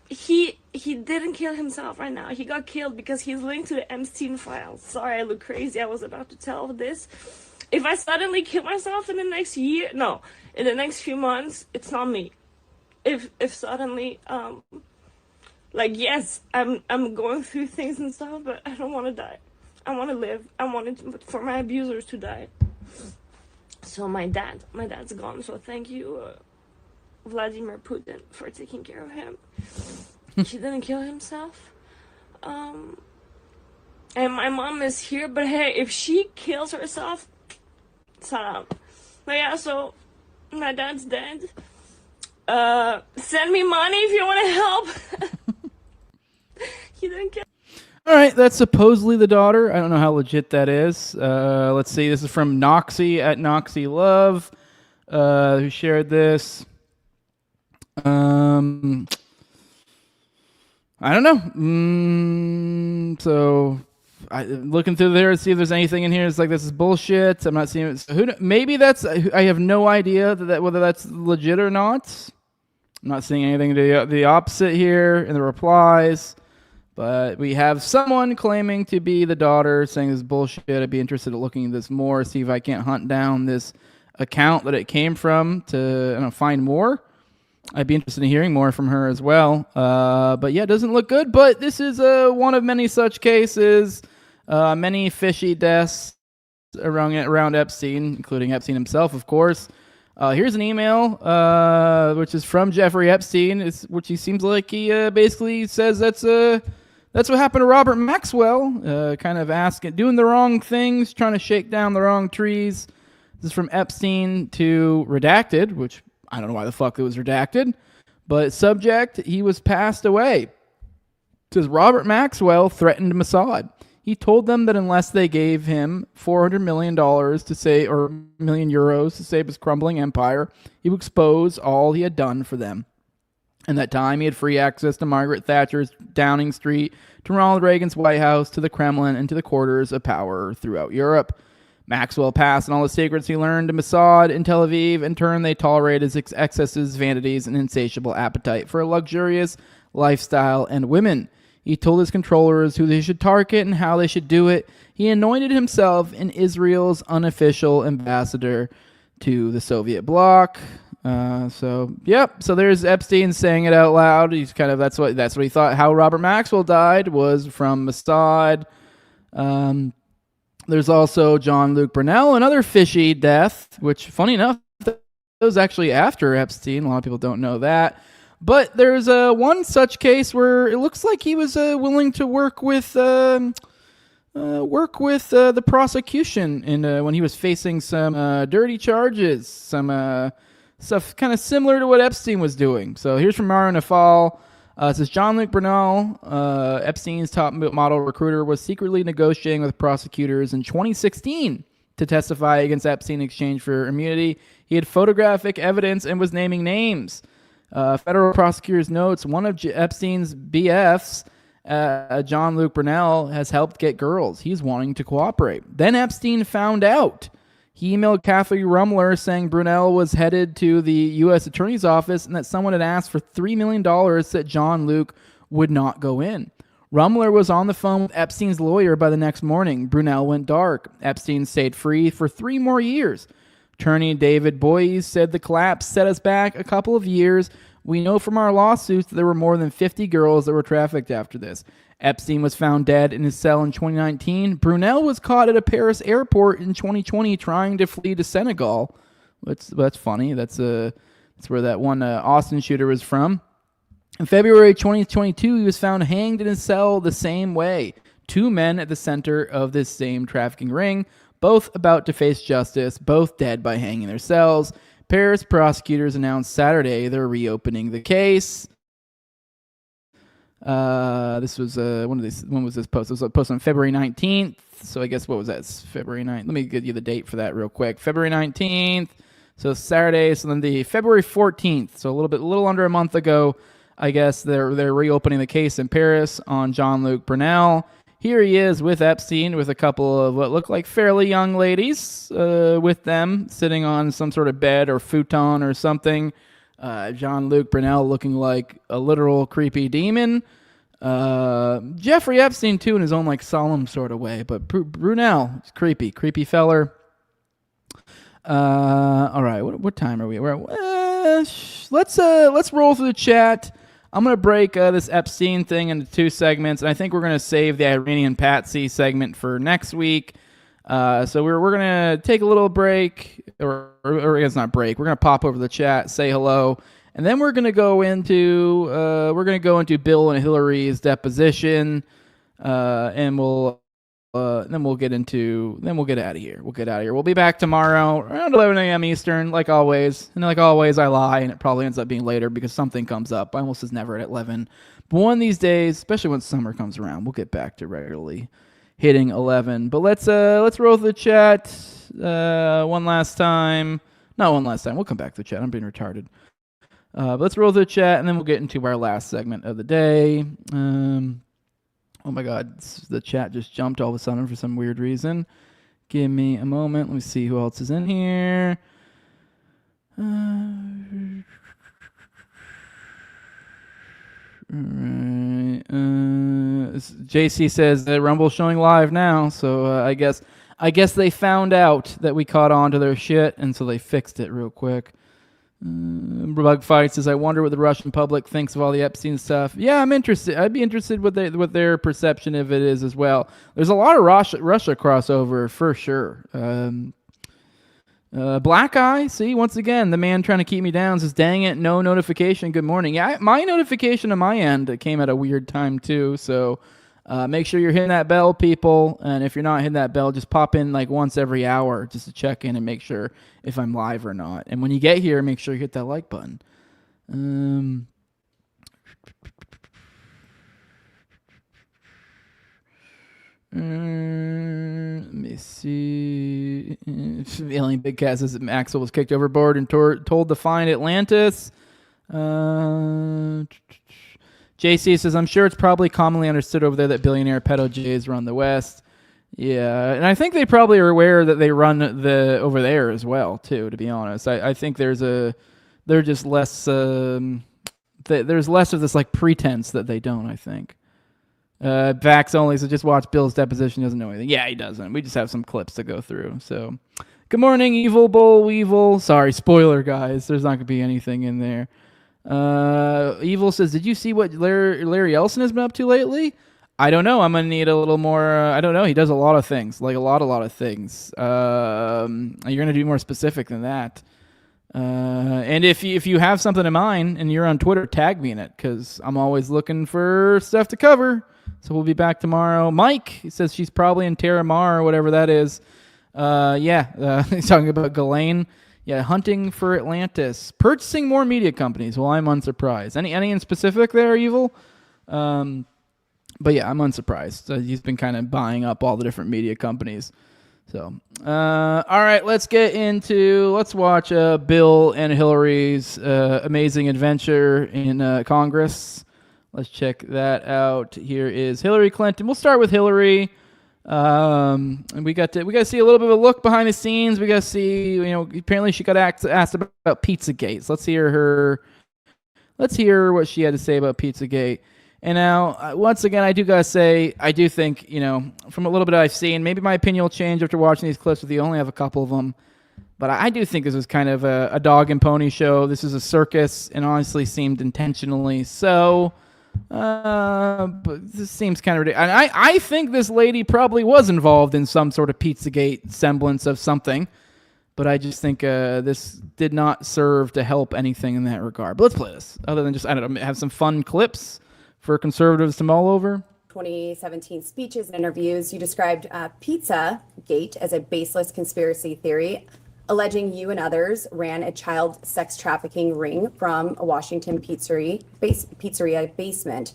He didn't kill himself right now. He got killed because he's linked to the Epstein files. Sorry, I look crazy. I was about to tell this. If I suddenly kill myself in the next few months, it's not me. If suddenly, yes, I'm going through things and stuff, but I don't want to die. I want to live. I wanted for my abusers to die. So my dad's gone. So thank you, Vladimir Putin, for taking care of him. He didn't kill himself. And my mom is here, but hey, if she kills herself, salam. But yeah, so my dad's dead. Send me money if you want to help. He didn't kill. All right, that's supposedly the daughter. I don't know how legit that is. Let's see. This is from Noxy at Noxy Love, who shared this. I don't know. So looking through there to see if there's anything in here. It's like, this is bullshit. I'm not seeing it. Maybe that's. I have no idea whether that's legit or not. I'm not seeing anything to the opposite here in the replies. But we have someone claiming to be the daughter saying this is bullshit. I'd be interested in looking at this more, see if I can't hunt down this account that it came from to find more. I'd be interested in hearing more from her as well. But yeah, it doesn't look good. But this is one of many such cases, many fishy deaths around Epstein, including Epstein himself, of course. Here's an email, which is from Jeffrey Epstein, which he seems like he basically says that's what happened to Robert Maxwell, kind of doing the wrong things, trying to shake down the wrong trees. This is from Epstein to redacted, which I don't know why the fuck it was redacted, but subject, he was passed away. says Robert Maxwell threatened Mossad. He told them that unless they gave him $400 million to say, or million euros to save his crumbling empire, he would expose all he had done for them. In that time, he had free access to Margaret Thatcher's Downing Street, to Ronald Reagan's White House, to the Kremlin, and to the quarters of power throughout Europe. Maxwell passed on all the secrets he learned to Mossad in Tel Aviv. In turn, they tolerated his excesses, vanities, and insatiable appetite for a luxurious lifestyle and women. He told his controllers who they should target and how they should do it. He anointed himself in Israel's unofficial ambassador to the Soviet bloc. So there's Epstein saying it out loud. He's kind of that's what he thought. How Robert Maxwell died was from Mossad. There's also Jean-Luc Brunel, another fishy death, which, funny enough, that was actually after Epstein. A lot of people don't know that. But there's one such case where it looks like he was willing to work with the prosecution when he was facing some dirty charges, some stuff kind of similar to what Epstein was doing. So here's from Mario Nafal. It says Jean-Luc Brunel, Epstein's top model recruiter, was secretly negotiating with prosecutors in 2016 to testify against Epstein in exchange for immunity. He had photographic evidence and was naming names. Federal prosecutors notes one of Epstein's BFs, Jean-Luc Brunel, has helped get girls. He's wanting to cooperate. Then Epstein found out. He emailed Kathy Rumler saying Brunel was headed to the U.S. Attorney's Office and that someone had asked for $3 million that Jean-Luc would not go in. Rumler was on the phone with Epstein's lawyer by the next morning. Brunel went dark. Epstein stayed free for 3 more years. Attorney David Boies said the collapse set us back a couple of years. We know from our lawsuits that there were more than 50 girls that were trafficked after this. Epstein was found dead in his cell in 2019. Brunel was caught at a Paris airport in 2020 trying to flee to Senegal. That's funny. That's where that one Austin shooter was from. In February 2022, he was found hanged in his cell the same way. 2 men at the center of this same trafficking ring, both about to face justice, both dead by hanging in their cells. Paris prosecutors announced Saturday they're reopening the case. This was when was this post? It was posted on February 19th. So I guess what was that? It's February 9th. Let me give you the date for that real quick. February 19th. So Saturday. So then the February 14th. So a little under a month ago, I guess they're reopening the case in Paris on Jean-Luc Brunel. Here he is with Epstein, with a couple of what look like fairly young ladies with them, sitting on some sort of bed or futon or something. Jean-Luc Brunel looking like a literal creepy demon. Jeffrey Epstein, too, in his own like solemn sort of way. But Brunel, creepy feller. All right, what time are we? Let's roll through the chat. I'm going to break this Epstein thing into 2 segments, and I think we're going to save the Iranian Patsy segment for next week. So we're going to take a little break, or I guess not break. We're going to pop over the chat, say hello, and then we're going to go into Bill and Hillary's deposition, and we'll get out of here. We'll be back tomorrow around 11 a.m. Eastern, like always. And like always, I lie, and it probably ends up being later because something comes up. I almost is never at 11. But one of these days, especially when summer comes around, we'll get back to regularly hitting 11. But let's roll through the chat one last time. Not one last time. We'll come back to the chat. I'm being retarded. But let's roll through the chat, and then we'll get into our last segment of the day. Oh my God, the chat just jumped all of a sudden for some weird reason. Give me a moment. Let me see who else is in here. All right. JC says that Rumble's showing live now, so I guess they found out that we caught on to their shit, and so they fixed it real quick. Bug Fight says, I wonder what the Russian public thinks of all the Epstein stuff. Yeah, I'm interested. I'd be interested what their perception of it is as well. There's a lot of Russia crossover for sure. Black Eye, see, once again, the man trying to keep me down says, dang it, no notification, good morning. Yeah, my notification on my end came at a weird time too, so make sure you're hitting that bell, people, and if you're not hitting that bell, just pop in like once every hour just to check in and make sure if I'm live or not. And when you get here, make sure you hit that like button. Let me see. Alien Big Cat says that Maxwell was kicked overboard and told to find Atlantis. JC says, I'm sure it's probably commonly understood over there that billionaire pedo Jays run the West. Yeah, and I think they probably are aware that they run the over there as well, too, to be honest. I think they're just less, there's less of this like pretense that they don't, I think. Vax only, so just watch Bill's deposition, doesn't know anything. Yeah, he doesn't. We just have some clips to go through. So, good morning, Evil Bull Weevil. Sorry, spoiler, guys. There's not going to be anything in there. Evil says, did you see what Larry Ellison has been up to lately? I don't know. I'm going to need a little more. I don't know. He does a lot of things, like a lot of things. You're going to be more specific than that. And if you have something in mind and you're on Twitter, tag me in it because I'm always looking for stuff to cover. So we'll be back tomorrow. Mike says she's probably in Terra Mar or whatever that is. He's talking about Ghislaine. Yeah, hunting for Atlantis. Purchasing more media companies. Well, I'm unsurprised. Any in specific there, Evil? But yeah, I'm unsurprised. He's been kind of buying up all the different media companies. So, all right, let's watch Bill and Hillary's amazing adventure in Congress. Let's check that out. Here is Hillary Clinton. We'll start with Hillary. And we got to see a little bit of a look behind the scenes. We got to see, apparently she got asked about Pizzagate. So let's hear what she had to say about Pizzagate. And now, once again, I do gotta say, I do think, from a little bit I've seen, maybe my opinion will change after watching these clips. With you only have a couple of them, but I do think this was kind of a dog and pony show. This is a circus, and honestly seemed intentionally so. But this seems kind of ridiculous. And I think this lady probably was involved in some sort of Pizzagate semblance of something. But I just think this did not serve to help anything in that regard. But let's play this. Other than just, I don't know, have some fun clips for conservatives to mull over. 2017 speeches and interviews, you described Pizzagate as a baseless conspiracy theory, alleging you and others ran a child sex trafficking ring from a Washington pizzeria basement.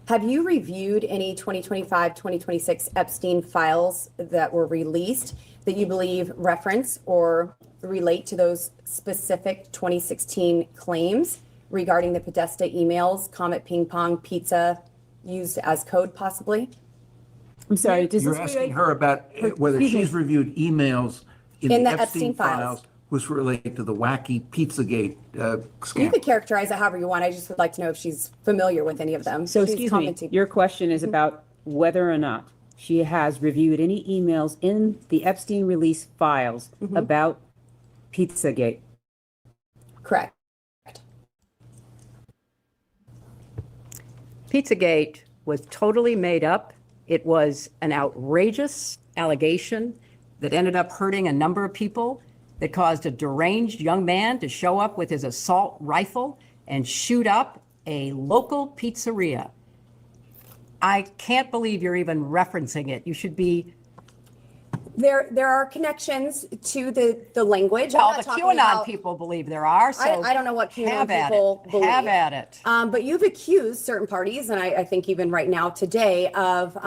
Have you reviewed any 2025-2026 Epstein files that were released that you believe reference or relate to those specific 2016 claims regarding the Podesta emails, Comet Ping Pong Pizza used as code possibly? I'm sorry, you're asking her about whether she's reviewed emails in the Epstein files which relate to the wacky Pizzagate scam. You could characterize it however you want. I just would like to know if she's familiar with any of them. So excuse me, your question is about whether or not she has reviewed any emails in the Epstein release files about Pizzagate. Correct. Pizzagate was totally made up. It was an outrageous allegation that ended up hurting a number of people, that caused a deranged young man to show up with his assault rifle and shoot up a local pizzeria. I can't believe you're even referencing it. You should be. There are connections to the language. Well, the QAnon people believe there are. So I don't know what QAnon people believe. Have at it. But you've accused certain parties, and I think even right now today, of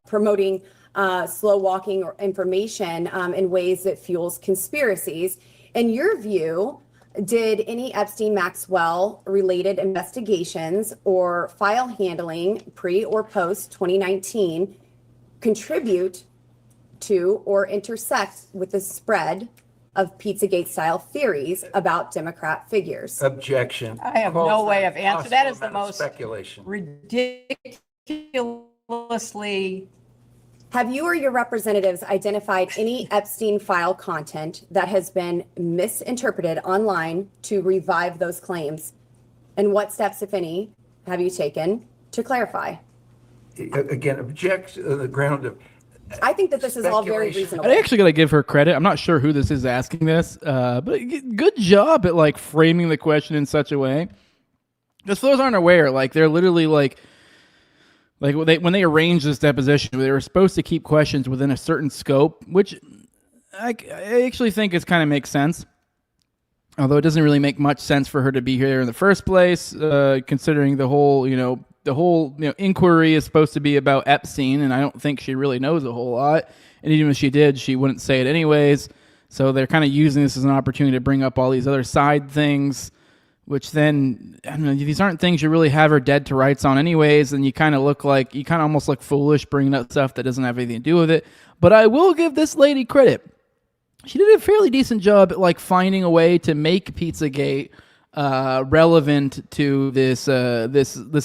promoting slow walking or information in ways that fuels conspiracies. In your view, did any Epstein-Maxwell related investigations or file handling pre or post 2019 contribute to or intersect with the spread of Pizzagate style theories about Democrat figures? Objection. I have no way of answering. That is the most speculation. Ridiculously. Have you or your representatives identified any Epstein file content that has been misinterpreted online to revive those claims? And what steps, if any, have you taken to clarify? Again, object on the ground of. I think that this is all very reasonable. I actually got to give her credit. I'm not sure who this is asking this, but good job at like framing the question in such a way. Just for those aren't aware, like they're literally like when they arranged this deposition, they were supposed to keep questions within a certain scope, which I actually think is kind of makes sense. Although it doesn't really make much sense for her to be here in the first place, considering the whole, the whole inquiry is supposed to be about Epstein, and I don't think she really knows a whole lot. And even if she did, she wouldn't say it anyways. So they're kind of using this as an opportunity to bring up all these other side things, which then, I don't know, these aren't things you really have her dead to rights on anyways, and you kind of almost look foolish bringing up stuff that doesn't have anything to do with it. But I will give this lady credit. She did a fairly decent job at like finding a way to make Pizzagate relevant to this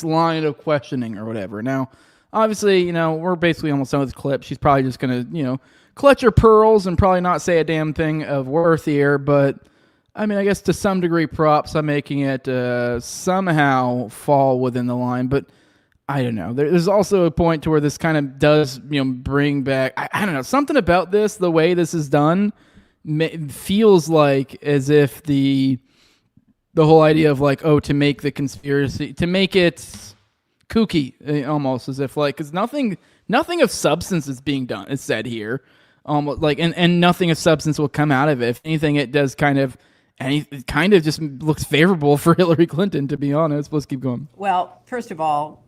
line of questioning or whatever. Now, obviously, we're basically almost done with this clip. She's probably just gonna, clutch her pearls and probably not say a damn thing of worth here. But I mean, I guess to some degree, props on making it somehow fall within the line. But I don't know. There's also a point to where this kind of does, bring back. I don't know, something about this. The way this is done feels like as if the whole idea of like, to make the conspiracy, to make it kooky, almost as if like, because nothing of substance is being done. It's said here, almost like, and nothing of substance will come out of it. If anything, it does it kind of just looks favorable for Hillary Clinton, to be honest. Let's keep going. Well, first of all,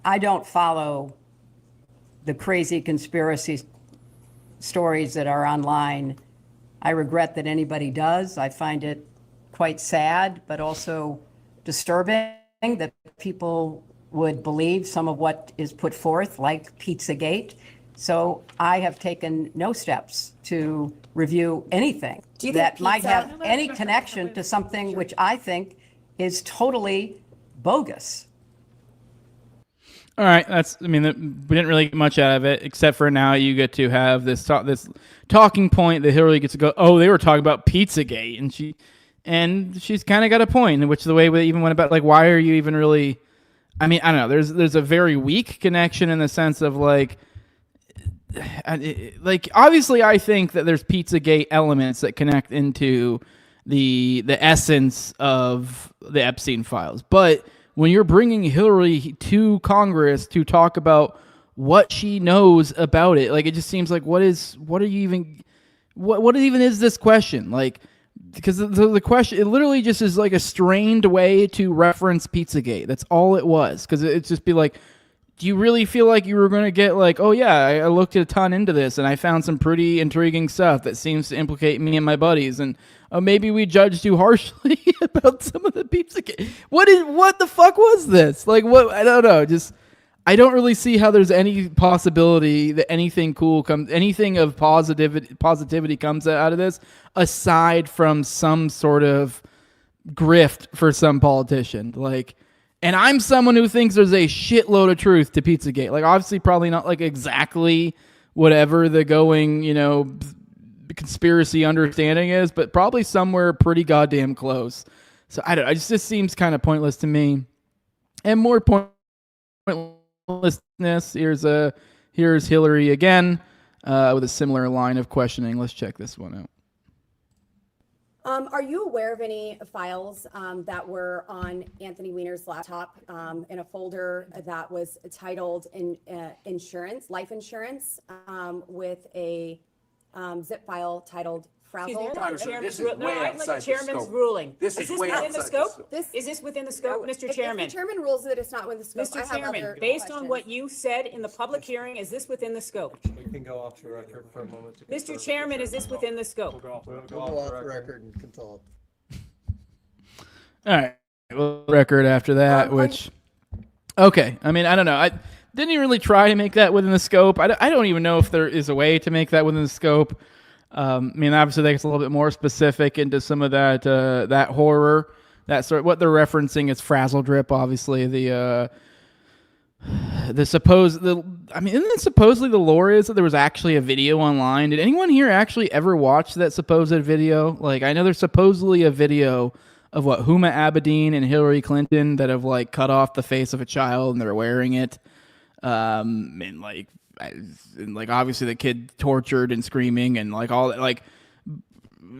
I don't follow the crazy conspiracy stories that are online. I regret that anybody does. I find it quite sad, but also disturbing that people would believe some of what is put forth, like Pizzagate. So I have taken no steps to review anything that might have any connection to something which I think is totally bogus. All right, we didn't really get much out of it, except for now you get to have this talking point that Hillary gets to go, they were talking about Pizzagate, and she's kind of got a point, in which the way we even went about, like, why are you even really, I don't know, there's a very weak connection in the sense of, like obviously I think that there's Pizzagate elements that connect into the essence of the Epstein files, but when you're bringing Hillary to Congress to talk about what she knows about it, like, it just seems like what even is this question? Like, because the question, it literally just is like a strained way to reference Pizzagate. That's all it was. Because it's just be like, do you really feel like you were going to get like, I looked a ton into this and I found some pretty intriguing stuff that seems to implicate me and my buddies, and maybe we judged too harshly about some of the Pizzagate. What the fuck was this? Like, what? I don't know. Just, I don't really see how there's any possibility that anything of positivity comes out of this, aside from some sort of grift for some politician. Like, and I'm someone who thinks there's a shitload of truth to Pizzagate. Like, obviously, probably not like exactly whatever the going, conspiracy understanding is, but probably somewhere pretty goddamn close. So I don't know. It just seems kind of pointless to me. And more pointlessness. Here's Hillary again with a similar line of questioning. Let's check this one out. Are you aware of any files that were on Anthony Weiner's laptop in a folder that was titled insurance, life insurance, with a zip file titled frazzled? I'd like the chairman's ruling. Is this within the scope? Is this within the scope, Mr. Chairman? If the chairman rules that it's not within the scope, Mr. Chairman, based on what you said in the public hearing, is this within the scope? We can go off the record for a moment. Mr. Chairman, is this within the scope? We'll go off the record and consult. All right. Well, record after that, which, okay. I don't know. I didn't even really try to make that within the scope. I don't even know if there is a way to make that within the scope. Obviously that gets a little bit more specific into some of that horror, that sort. What they're referencing is frazzle drip. Obviously, isn't it supposedly the lore is that there was actually a video online? Did anyone here actually ever watch that supposed video? Like, I know there's supposedly a video of Huma Abedin and Hillary Clinton that have like cut off the face of a child and they're wearing it, and obviously the kid tortured and screaming and like all that. Like,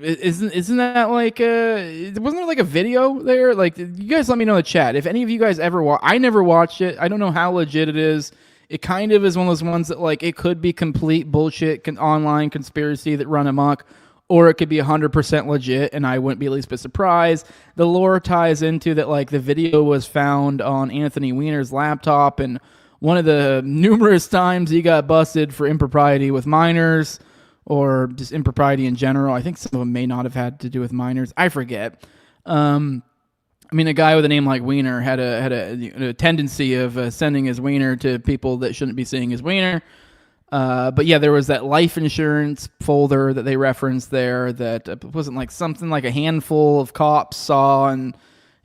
isn't that like wasn't there like a video there? Like, you guys let me know in the chat if any of you guys ever I never watched it. I don't know how legit it is. It kind of is one of those ones that like it could be complete bullshit, online conspiracy that run amok, or it could be 100% legit, and I wouldn't be the least bit surprised. The lore ties into that, like, the video was found on Anthony Weiner's laptop, and one of the numerous times he got busted for impropriety with minors, or just impropriety in general. I think some of them may not have had to do with minors. I forget. I mean, a guy with a name like Weiner had a tendency of sending his wiener to people that shouldn't be seeing his wiener. But yeah, there was that life insurance folder that they referenced there that wasn't like something like a handful of cops saw and,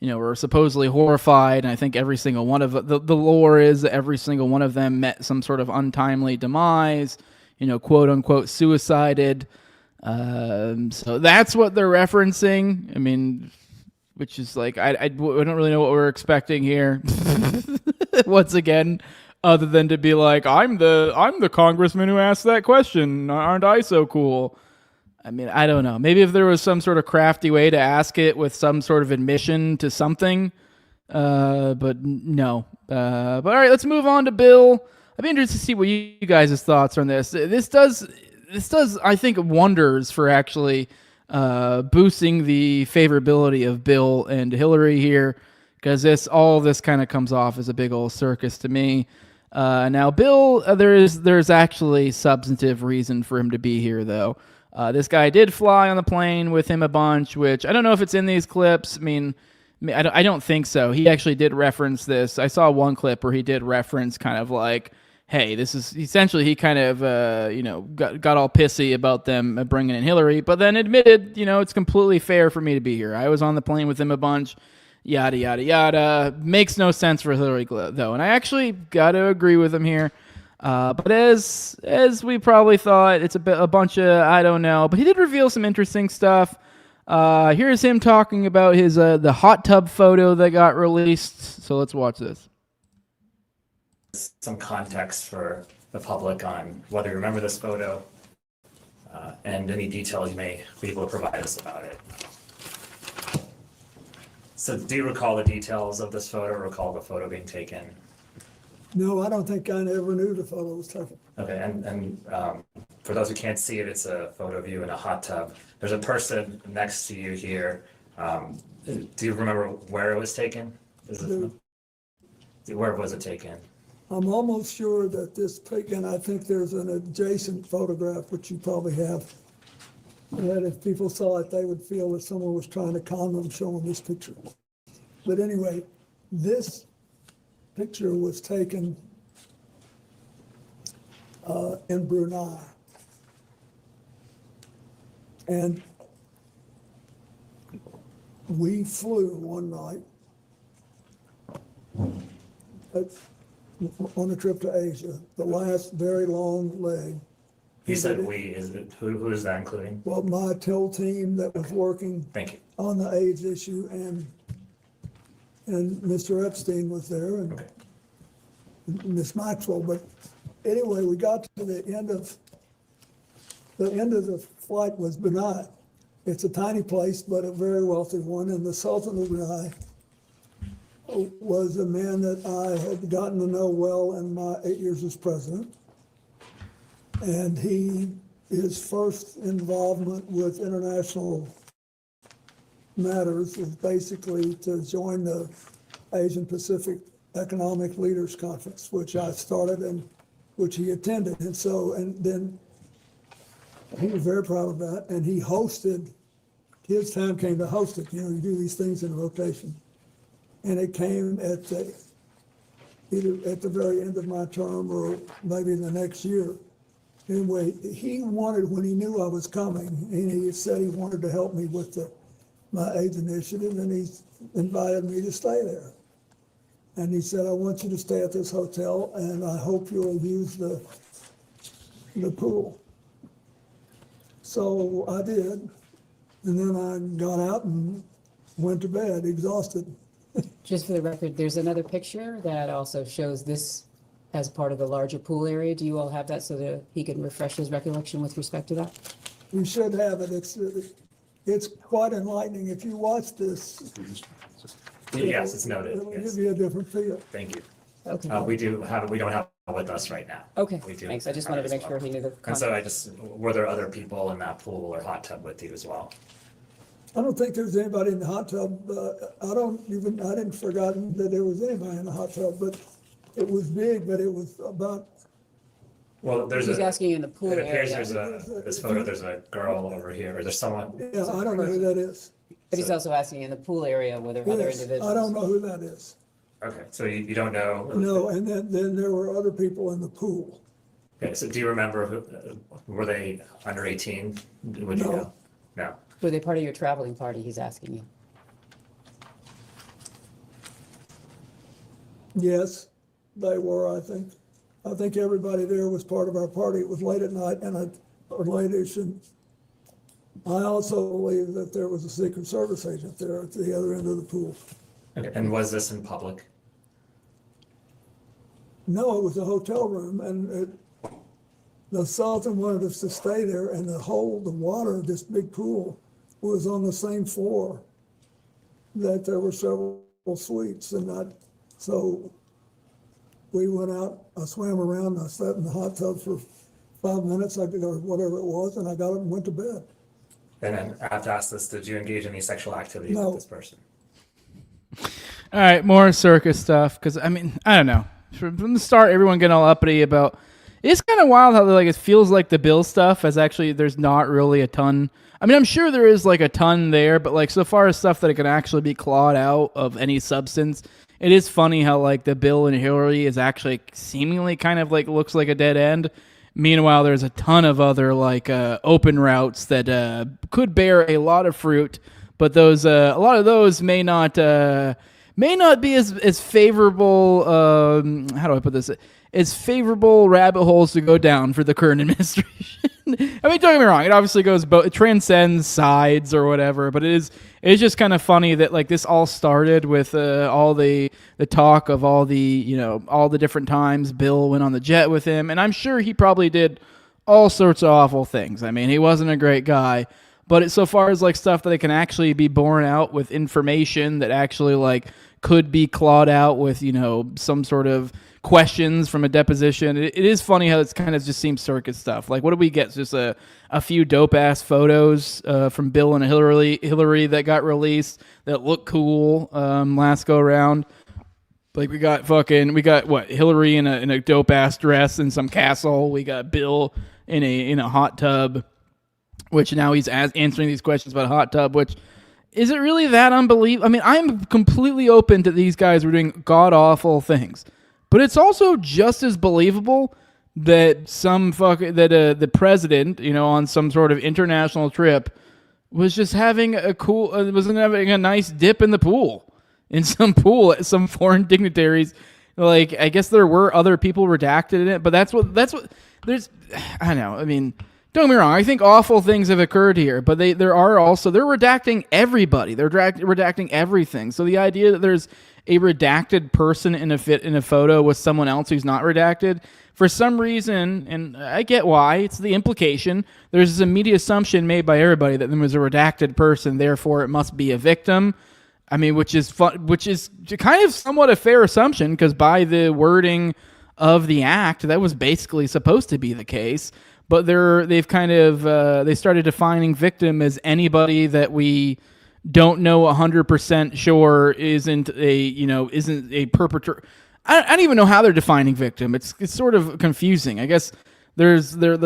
were supposedly horrified. And I think every single one of the lore is that every single one of them met some sort of untimely demise, quote unquote suicided. So that's what they're referencing. I mean, which is like, I don't really know what we're expecting here. Once again, other than to be like, I'm the congressman who asked that question. Aren't I so cool? I mean, I don't know. Maybe if there was some sort of crafty way to ask it with some sort of admission to something. But no. But all right, let's move on to Bill. I'd be interested to see what you guys' thoughts on this. This does, I think, wonders for actually boosting the favorability of Bill and Hillary here, because all this kind of comes off as a big old circus to me. Now, Bill, there's actually substantive reason for him to be here, though. This guy did fly on the plane with him a bunch, which I don't know if it's in these clips. I mean, I don't think so. He actually did reference this. I saw one clip where he did reference kind of like, hey, this is essentially, he kind of, got all pissy about them bringing in Hillary, but then admitted, it's completely fair for me to be here. I was on the plane with him a bunch. Yada, yada, yada. Makes no sense for Hillary, though. And I actually got to agree with him here. But as we probably thought, it's a bunch of, I don't know. But he did reveal some interesting stuff. Here's him talking about his the hot tub photo that got released. So let's watch this. Some context for the public on whether you remember this photo and any details you may be able to provide us about it. So do you recall the details of this photo, or recall the photo being taken? No, I don't think I ever knew the photo was taken. Okay, and for those who can't see it, it's a photo of you in a hot tub. There's a person next to you here. Do you remember where it was taken? Where was it taken? I'm almost sure that this taken, I think there's an adjacent photograph, which you probably have, that if people saw it, they would feel that someone was trying to con them showing this picture. But anyway, this picture was taken in Brunei. And we flew one night on a trip to Asia, the last very long leg. You said we, who is that including? Well, my TIL team that was working Thank you. on the AIDS issue, and Mr. Epstein was there, and Miss Maxwell. But anyway, we got to the end of the flight was Brunei. It's a tiny place, but a very wealthy one, and the Sultan of Brunei was a man that I had gotten to know well in my 8 years as president. And his first involvement with international matters is basically to join the Asian Pacific Economic Leaders Conference, which I started and which he attended. And then he was very proud of that. And he hosted, his time came to host it. You do these things in rotation. And it came either at the very end of my term or maybe the next year. Anyway, he wanted, when he knew I was coming, and he said he wanted to help me with my AIDS initiative, and he invited me to stay there. And he said, I want you to stay at this hotel, and I hope you'll use the pool. So I did, and then I got out and went to bed, exhausted. Just for the record, there's another picture that also shows this as part of the larger pool area. Do you all have that so that he can refresh his recollection with respect to that? You should have it. It's quite enlightening. If you watch this. Yes, it's noted. It'll give you a different feel. Thank you. Okay. We don't have with us right now. Okay, We do thanks. I just are wanted to as make well. sure he knew the And so context. were there other people in that pool or hot tub with you as well? I don't think there's anybody in the hot tub. I didn't forgotten that there was anybody in the hot tub, but it was big, but it was about. Well, He's asking you in the pool it appears area. this photo, there's a girl over here, or there's someone. Yeah, I don't know who that is. But he's also asking in the pool area were there other Yes, individuals? I don't know who that is. Okay, so you don't know? No, and then there were other people in the pool. Okay, so do you remember were they under 18? Would you No. know? No. Were they part of your traveling party, he's asking you? Yes, they were, I think. I think everybody there was part of our party. It was late at night or late-ish, and I also believe that there was a Secret Service agent there at the other end of the pool. Okay, and was this in public? No, it was a hotel room, and the Sultan wanted us to stay there, and the water of this big pool was on the same floor that there were several suites, so we went out, I swam around, I sat in the hot tub for 5 minutes, or whatever it was, and I got up and went to bed. And then I have to ask this, did you engage in any sexual activity No. with this person? All right, more circus stuff. Because I mean, I don't know. From the start, everyone getting all uppity about. It's kind of wild how like it feels like the Bill stuff as actually there's not really a ton. I mean, I'm sure there is like a ton there, but like so far as stuff that it can actually be clawed out of any substance, it is funny how like the Bill and Hillary is actually seemingly kind of like looks like a dead end. Meanwhile, there's a ton of other like open routes that could bear a lot of fruit, but those a lot of those may not be as favorable. How do I put this? As favorable rabbit holes to go down for the current administration. I mean, don't get me wrong. It obviously goes both. It transcends sides or whatever. But it's just kind of funny that like this all started with all the talk of all the different times Bill went on the jet with him, and I'm sure he probably did all sorts of awful things. I mean, he wasn't a great guy. But so far as like stuff that it can actually be borne out with information that actually like could be clawed out with some sort of questions from a deposition. It is funny how it's kind of just seems circus stuff. Like, what do we get? Just a few dope ass photos from Bill and Hillary that got released that look cool last go around. Like we got what, Hillary in a dope ass dress in some castle. We got Bill in a hot tub, which now he's answering these questions about hot tub. Which is it really that unbelievable? I mean, I'm completely open to these guys were doing god awful things. But it's also just as believable that the president, on some sort of international trip, was just having having a nice dip in the pool, in some pool at some foreign dignitaries. Like, I guess there were other people redacted in it, but that's what there's. I don't know. I mean, don't get me wrong. I think awful things have occurred here, but they're redacting everybody. They're redacting everything. So the idea that there's a redacted person in a photo with someone else who's not redacted, for some reason, and I get why, it's the implication, there's this immediate assumption made by everybody that there was a redacted person, therefore it must be a victim. I mean, which is kind of somewhat a fair assumption, because by the wording of the act, that was basically supposed to be the case. But they've kind of they started defining victim as anybody that we don't know 100% sure isn't a perpetrator. I don't even know how they're defining victim. It's sort of confusing. I guess they're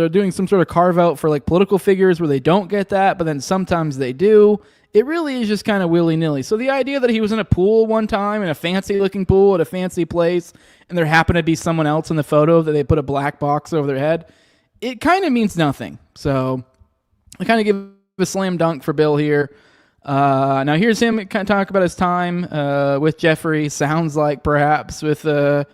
doing some sort of carve out for like political figures where they don't get that, but then sometimes they do. It really is just kind of willy-nilly. So the idea that he was in a pool one time, in a fancy-looking pool at a fancy place, and there happened to be someone else in the photo that they put a black box over their head, it kind of means nothing. So I kind of give a slam dunk for Bill here. Now here's him kind of talk about his time with Jeffrey. Sounds like perhaps with kind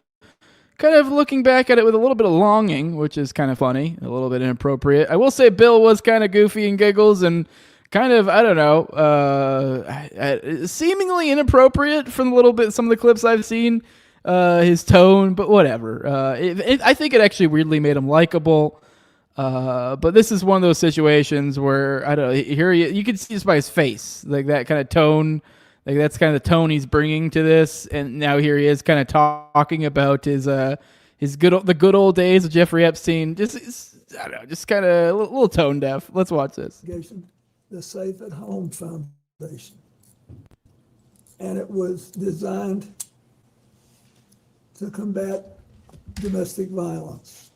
of looking back at it with a little bit of longing, which is kind of funny, a little bit inappropriate. I will say Bill was kind of goofy and giggles and kind of, I don't know, seemingly inappropriate from some of the clips I've seen, his tone, but whatever. I think it actually weirdly made him likable. But this is one of those situations where, I don't know, here you can see this by his face, like that kind of tone, like that's kind of the tone he's bringing to this. And now here he is kind of talking about his the good old days of Jeffrey Epstein. I don't know, just kind of a little tone deaf. Let's watch this. The Safe at Home Foundation. And it was designed to combat domestic violence,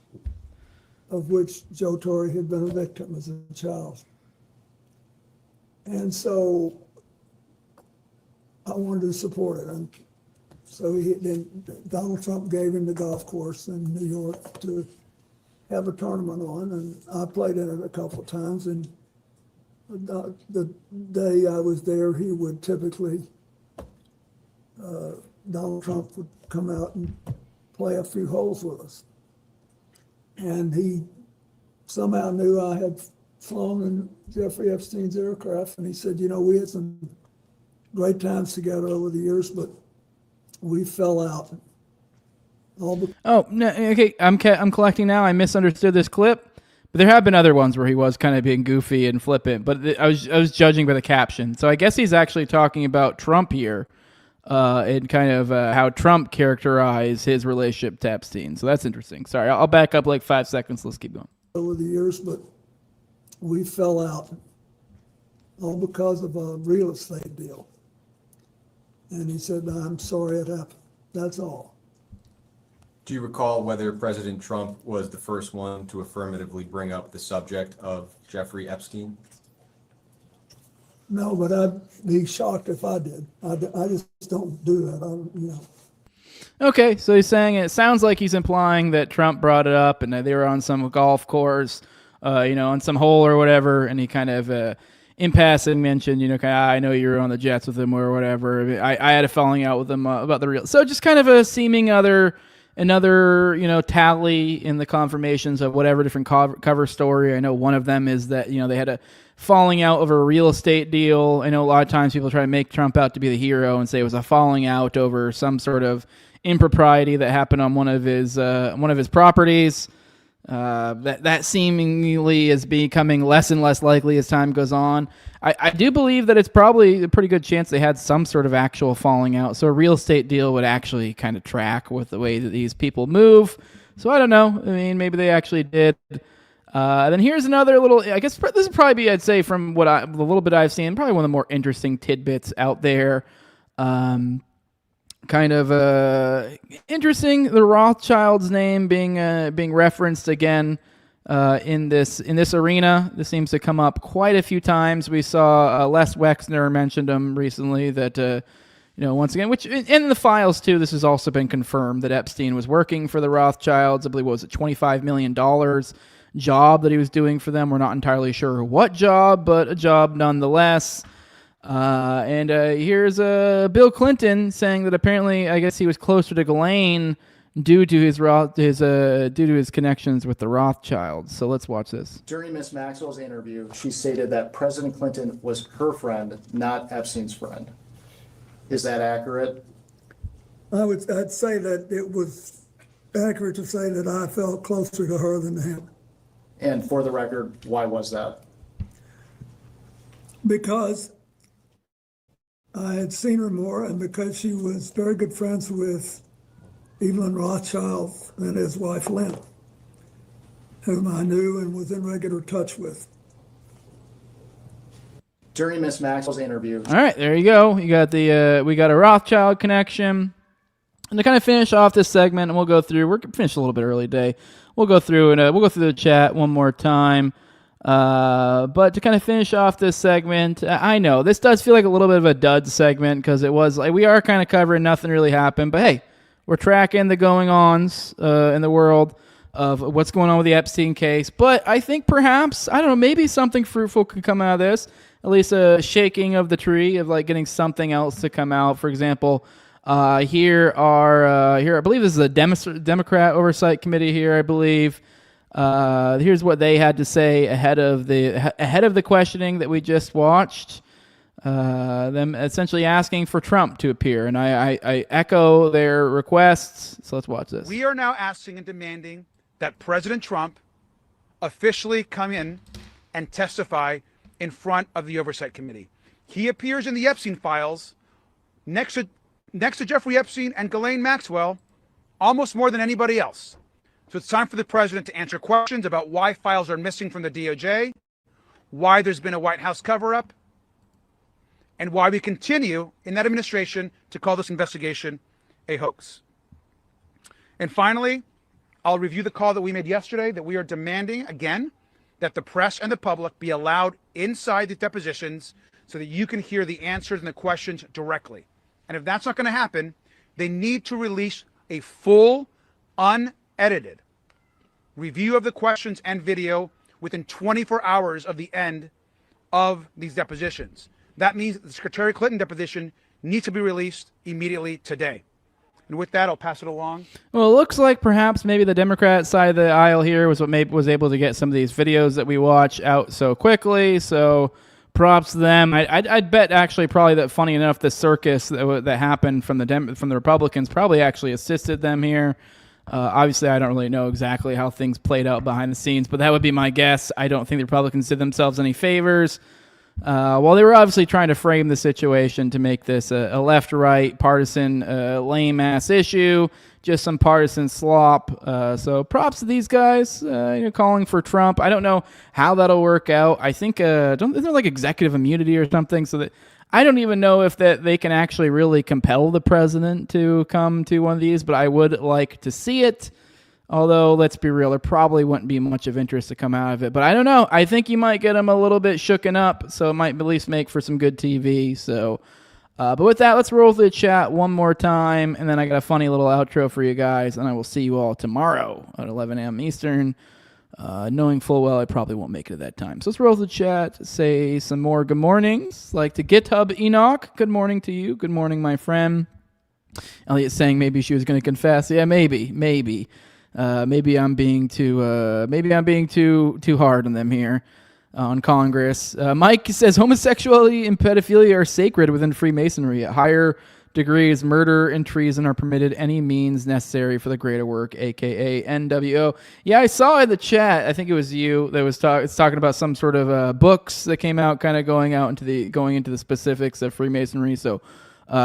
of which Joe Torre had been a victim as a child. And so I wanted to support it. And so then Donald Trump gave him the golf course in New York to have a tournament on, and I played in it a couple of times. And the day I was there, he would typically, Donald Trump would come out and play a few holes with us. And he somehow knew I had flown in Jeffrey Epstein's aircraft, and he said, we had some great times together over the years, but we fell out. Oh, no, okay, I'm collecting now. I misunderstood this clip, but there have been other ones where he was kind of being goofy and flippant, but I was judging by the caption. So I guess he's actually talking about Trump here, and kind of how Trump characterized his relationship to Epstein. So that's interesting. Sorry, I'll back up like 5 seconds. Let's keep going. Over the years, but we fell out, all because of a real estate deal. And he said, I'm sorry it happened. That's all. Do you recall whether President Trump was the first one to affirmatively bring up the subject of Jeffrey Epstein? No, but I'd be shocked if I did. I just don't do that. Okay, so he's saying it sounds like he's implying that Trump brought it up and that they were on some golf course, on some hole or whatever, and he kind of in passing mentioned, I know you were on the jets with him or whatever. I had a falling out with him about the real. So just kind of a seeming another tally in the confirmations of whatever different cover story. I know one of them is that they had a falling out over a real estate deal. I know a lot of times people try to make Trump out to be the hero and say it was a falling out over some sort of impropriety that happened on one of his properties. That seemingly is becoming less and less likely as time goes on. I do believe that it's probably a pretty good chance they had some sort of actual falling out. So a real estate deal would actually kind of track with the way that these people move. So I don't know. I mean, maybe they actually did. Then here's another little, I guess this would probably be, I'd say, from the little bit I've seen, probably one of the more interesting tidbits out there. Kind of interesting, the Rothschilds' name being referenced again in this arena. This seems to come up quite a few times. We saw Les Wexner mentioned them recently. That once again, which in the files too, this has also been confirmed that Epstein was working for the Rothschilds. I believe what was it, $25 million job that he was doing for them. We're not entirely sure what job, but a job nonetheless. And here's Bill Clinton saying that apparently, I guess he was closer to Ghislaine due to his connections with the Rothschilds. So let's watch this. During Ms. Maxwell's interview, she stated that President Clinton was her friend, not Epstein's friend. Is that accurate? I'd say that it was accurate to say that I felt closer to her than to him. And for the record, why was that? Because I had seen her more, and because she was very good friends with Evelyn Rothschild and his wife Lynn, whom I knew and was in regular touch with. During Ms. Maxwell's interview. All right, there you go. You got we got a Rothschild connection. And to kind of finish off this segment, and we'll go through. We're finished a little bit early today. We'll go through the chat one more time. But to kind of finish off this segment, I know this does feel like a little bit of a dud segment because it was like we are kind of covering nothing really happened. But hey, we're tracking the going-ons in the world of what's going on with the Epstein case. But I think perhaps, I don't know, maybe something fruitful could come out of this. At least a shaking of the tree of like getting something else to come out. For example, here I believe this is a Democrat Oversight Committee here, I believe. Here's what they had to say ahead of the questioning that we just watched. Them essentially asking for Trump to appear, and I echo their requests. So let's watch this. We are now asking and demanding that President Trump officially come in and testify in front of the Oversight Committee. He appears in the Epstein files next to Jeffrey Epstein and Ghislaine Maxwell almost more than anybody else. So it's time for the president to answer questions about why files are missing from the DOJ, why there's been a White House cover-up, and why we continue in that administration to call this investigation a hoax. And finally, I'll review the call that we made yesterday that we are demanding, again, that the press and the public be allowed inside the depositions so that you can hear the answers and the questions directly. And if that's not going to happen, they need to release a full, unedited review of the questions and video within 24 hours of the end of these depositions. That means the Secretary Clinton deposition needs to be released immediately today. And with that, I'll pass it along. Well, it looks like perhaps maybe the Democrat side of the aisle here was what maybe was able to get some of these videos that we watch out so quickly. So props to them. I'd bet actually probably that funny enough the circus that happened from the Republicans probably actually assisted them here. Obviously, I don't really know exactly how things played out behind the scenes, but that would be my guess. I don't think the Republicans did themselves any favors. Well, they were obviously trying to frame the situation to make this a left-right partisan lame-ass issue, just some partisan slop. So props to these guys, calling for Trump. I don't know how that'll work out. I think isn't there like executive immunity or something? So that I don't even know if that they can actually really compel the president to come to one of these, but I would like to see it. Although, let's be real, there probably wouldn't be much of interest to come out of it. But I don't know. I think you might get them a little bit shooken up, so it might at least make for some good TV. So, but with that, let's roll through the chat one more time, and then I got a funny little outro for you guys, and I will see you all tomorrow at 11 a.m. Eastern, knowing full well I probably won't make it at that time. So let's roll through the chat, say some more good mornings, like to GitHub Enoch. Good morning to you. Good morning, my friend. Elliot saying maybe she was going to confess. Yeah, maybe. Maybe I'm being too hard on them here on Congress. Mike says homosexuality and pedophilia are sacred within Freemasonry. At higher degrees, murder and treason are permitted any means necessary for the greater work, aka NWO. Yeah, I saw in the chat. I think it was you that was talking about some sort of books that came out, kind of going into the specifics of Freemasonry. So.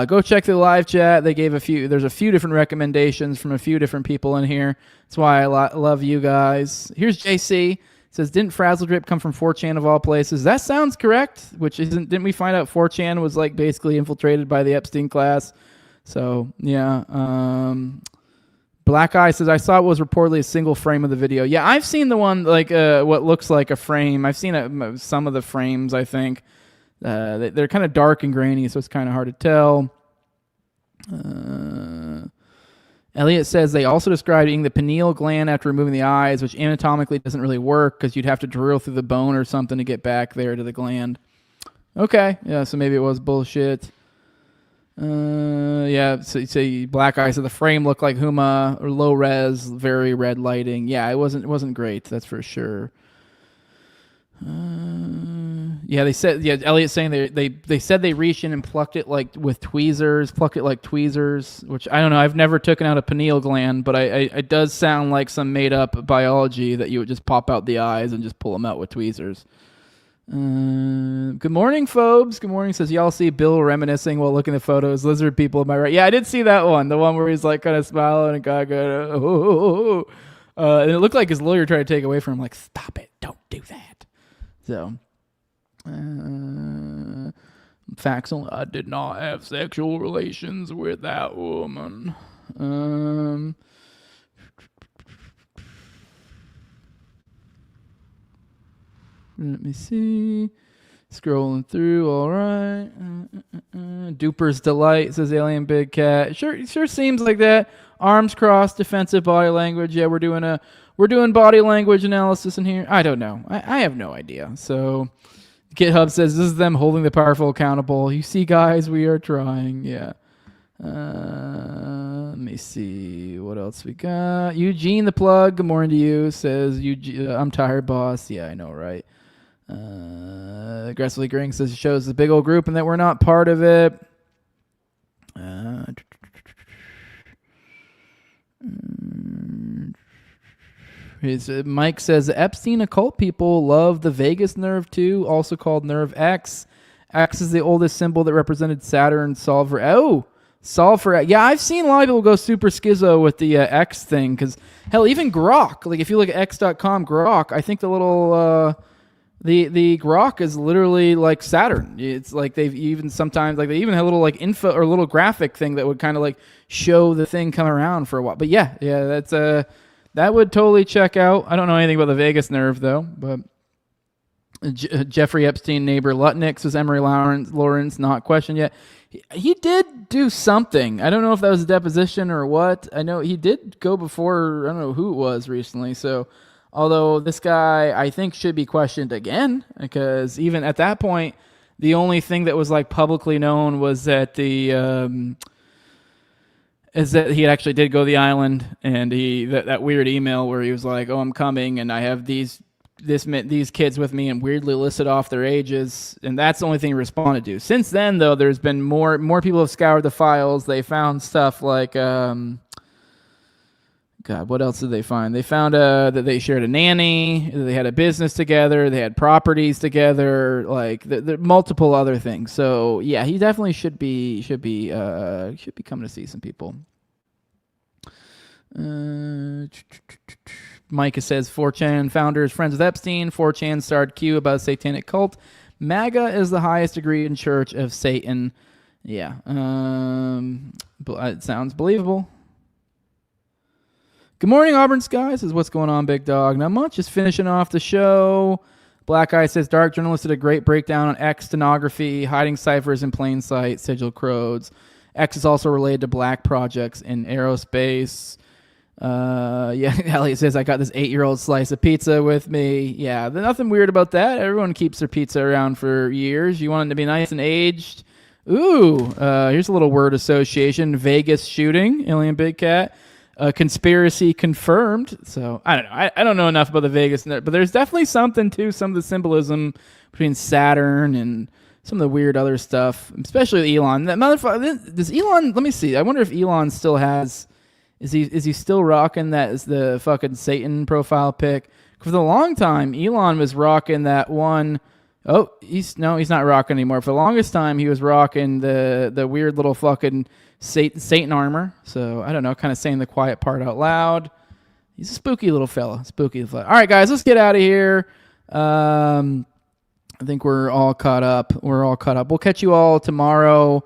Go check the live chat. They gave there's a few different recommendations from a few different people in here. That's why I love you guys. Here's JC. It says, didn't Frazzle Drip come from 4chan of all places? That sounds correct, didn't we find out 4chan was like basically infiltrated by the Epstein class? So, yeah. Black Eye says, I saw it was reportedly a single frame of the video. Yeah, I've seen the one, like what looks like a frame. I've seen some of the frames, I think. They're kind of dark and grainy, so it's kind of hard to tell. Elliot says they also described eating the pineal gland after removing the eyes, which anatomically doesn't really work because you'd have to drill through the bone or something to get back there to the gland. Okay, yeah, so maybe it was bullshit. Yeah, so Black Eye said the frame looked like Huma or low res, very red lighting. Yeah, it wasn't great, that's for sure. Yeah, they said. Yeah, Elliot's saying they said they reached in and plucked it like tweezers, which I don't know. I've never taken out a pineal gland, but it does sound like some made up biology that you would just pop out the eyes and just pull them out with tweezers. Good morning, Phobes. Good morning. Says y'all see Bill reminiscing while looking at photos. Lizard people, am I right? Yeah, I did see that one. The one where he's like kind of smiling and kind of and it looked like his lawyer tried to take away from him. Like, stop it, don't do that. So, facts only. I did not have sexual relations with that woman. Let me see. Scrolling through. All right. Duper's Delight, says Alien Big Cat. Sure seems like that. Arms crossed, defensive body language. Yeah, we're doing body language analysis in here. I don't know. I have no idea. So GitHub says this is them holding the powerful accountable. You see, guys, we are trying. Yeah. Let me see what else we got. Eugene the Plug, good morning to you. Says I'm tired, boss. Yeah, I know, right? Aggressively Gring says it shows the big old group and that we're not part of it. Mike says Epstein occult people love the vagus nerve too, also called nerve X. X is the oldest symbol that represented Saturn solver. Oh, Solve for yeah. I've seen a lot of people go super schizo with the X thing because hell, even Grok. Like if you look at X.com Grok, I think the little the Grok is literally like Saturn. It's like they've even sometimes like they even have a little like info or a little graphic thing that would kind of like show the thing come around for a while. But yeah, that's that would totally check out. I don't know anything about the vagus nerve though, but. Jeffrey Epstein neighbor Lutnick was Emery Lawrence, not questioned yet. He did do something. I don't know if that was a deposition or what. I know he did go before, I don't know who it was recently. So, although this guy, I think, should be questioned again, because even at that point, the only thing that was like publicly known was that is that he actually did go to the island, and that weird email where he was like, "Oh, I'm coming, and I have these kids with me," and weirdly listed off their ages, and that's the only thing he responded to. Since then, though, there's been more people have scoured the files. They found stuff like God, what else did they find? They found that they shared a nanny, they had a business together, they had properties together, like the multiple other things. So yeah, he definitely should be coming to see some people. Micah says 4chan founder is friends with Epstein. 4chan started Q about a satanic cult. MAGA is the highest degree in Church of Satan. Yeah. It sounds believable. Good morning, Auburn Skies. Says, what's going on, big dog? Not much. Just finishing off the show. Black Eye says, Dark Journalist did a great breakdown on X stenography, hiding ciphers in plain sight, sigil codes. X is also related to black projects in aerospace. Elliot says, I got this 8-year-old slice of pizza with me. Yeah, there's nothing weird about that. Everyone keeps their pizza around for years. You want it to be nice and aged. Ooh, here's a little word association. Vegas shooting, Alien Big Cat. Conspiracy confirmed. So, I don't know. I don't know enough about the Vegas, but there's definitely something to some of the symbolism between Saturn and some of the weird other stuff, especially Elon. That motherfucker, does Elon, let me see. I wonder if Elon still has... Is he still rocking that as the fucking Satan profile pic? For the long time, Elon was rocking that one. Oh, he's not rocking anymore. For the longest time, he was rocking the weird little fucking Satan armor. So I don't know, kind of saying the quiet part out loud. He's a spooky little fella. All right, guys, let's get out of here. I think we're all caught up. We'll catch you all tomorrow.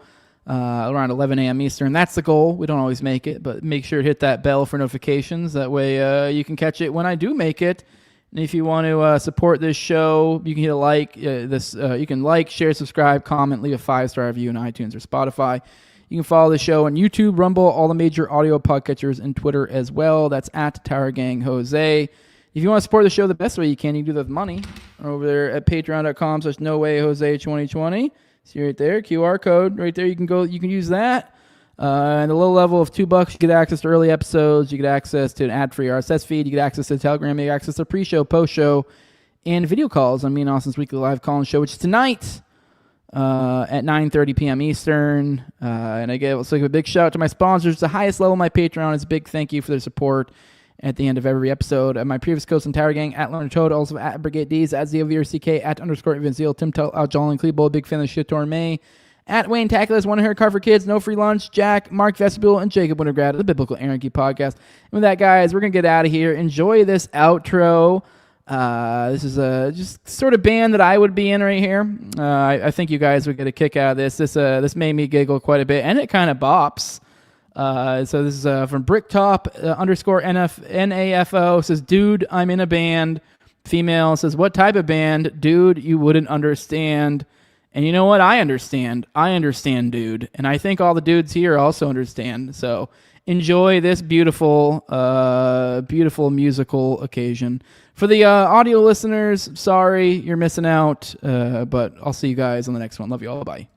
Around 11 a.m. Eastern. That's the goal. We don't always make it, but make sure to hit that bell for notifications. That way you can catch it when I do make it. And if you want to support this show, you can hit a like. You can like, share, subscribe, comment, leave a 5-star review on iTunes or Spotify. You can follow the show on YouTube, Rumble, all the major audio podcatchers, and Twitter as well. That's at Tower Gang Jose. If you want to support the show the best way you can do that with money over there at patreon.com/NoWayJose2020. See right there, QR code right there. You can use that. And the low level of $2, you get access to early episodes. You get access to an ad-free RSS feed. You get access to Telegram. You get access to pre-show, post-show, and video calls on me and Austin's weekly live call-in show, which is tonight at 9:30 p.m. Eastern. And I give a big shout out to my sponsors. The highest level of my Patreon is a big thank you for their support at the end of every episode. My previous coach and Tower Gang, at Leonard Toad, also at Brigade D's, at ZOVRCK, at _ Vinceal, Tim Tell, John and Clebo, big fan of Shit Torn May, at Wayne Tackless, One Haircut for Kids, No Free Lunch, Jack, Mark Vestibule, and Jacob Wintergrad of the Biblical Anarchy Podcast. And with that, guys, we're going to get out of here. Enjoy this outro. This is just sort of band that I would be in right here. I think you guys would get a kick out of this. This made me giggle quite a bit, and it kind of bops. So this is from Bricktop _NAFO. Says, dude, I'm in a band. Female says, what type of band? Dude, you wouldn't understand. And you know what? I understand. I understand, dude. And I think all the dudes here also understand. So enjoy this beautiful, beautiful musical occasion. For the audio listeners, sorry, you're missing out. But I'll see you guys on the next one. Love you all. Bye.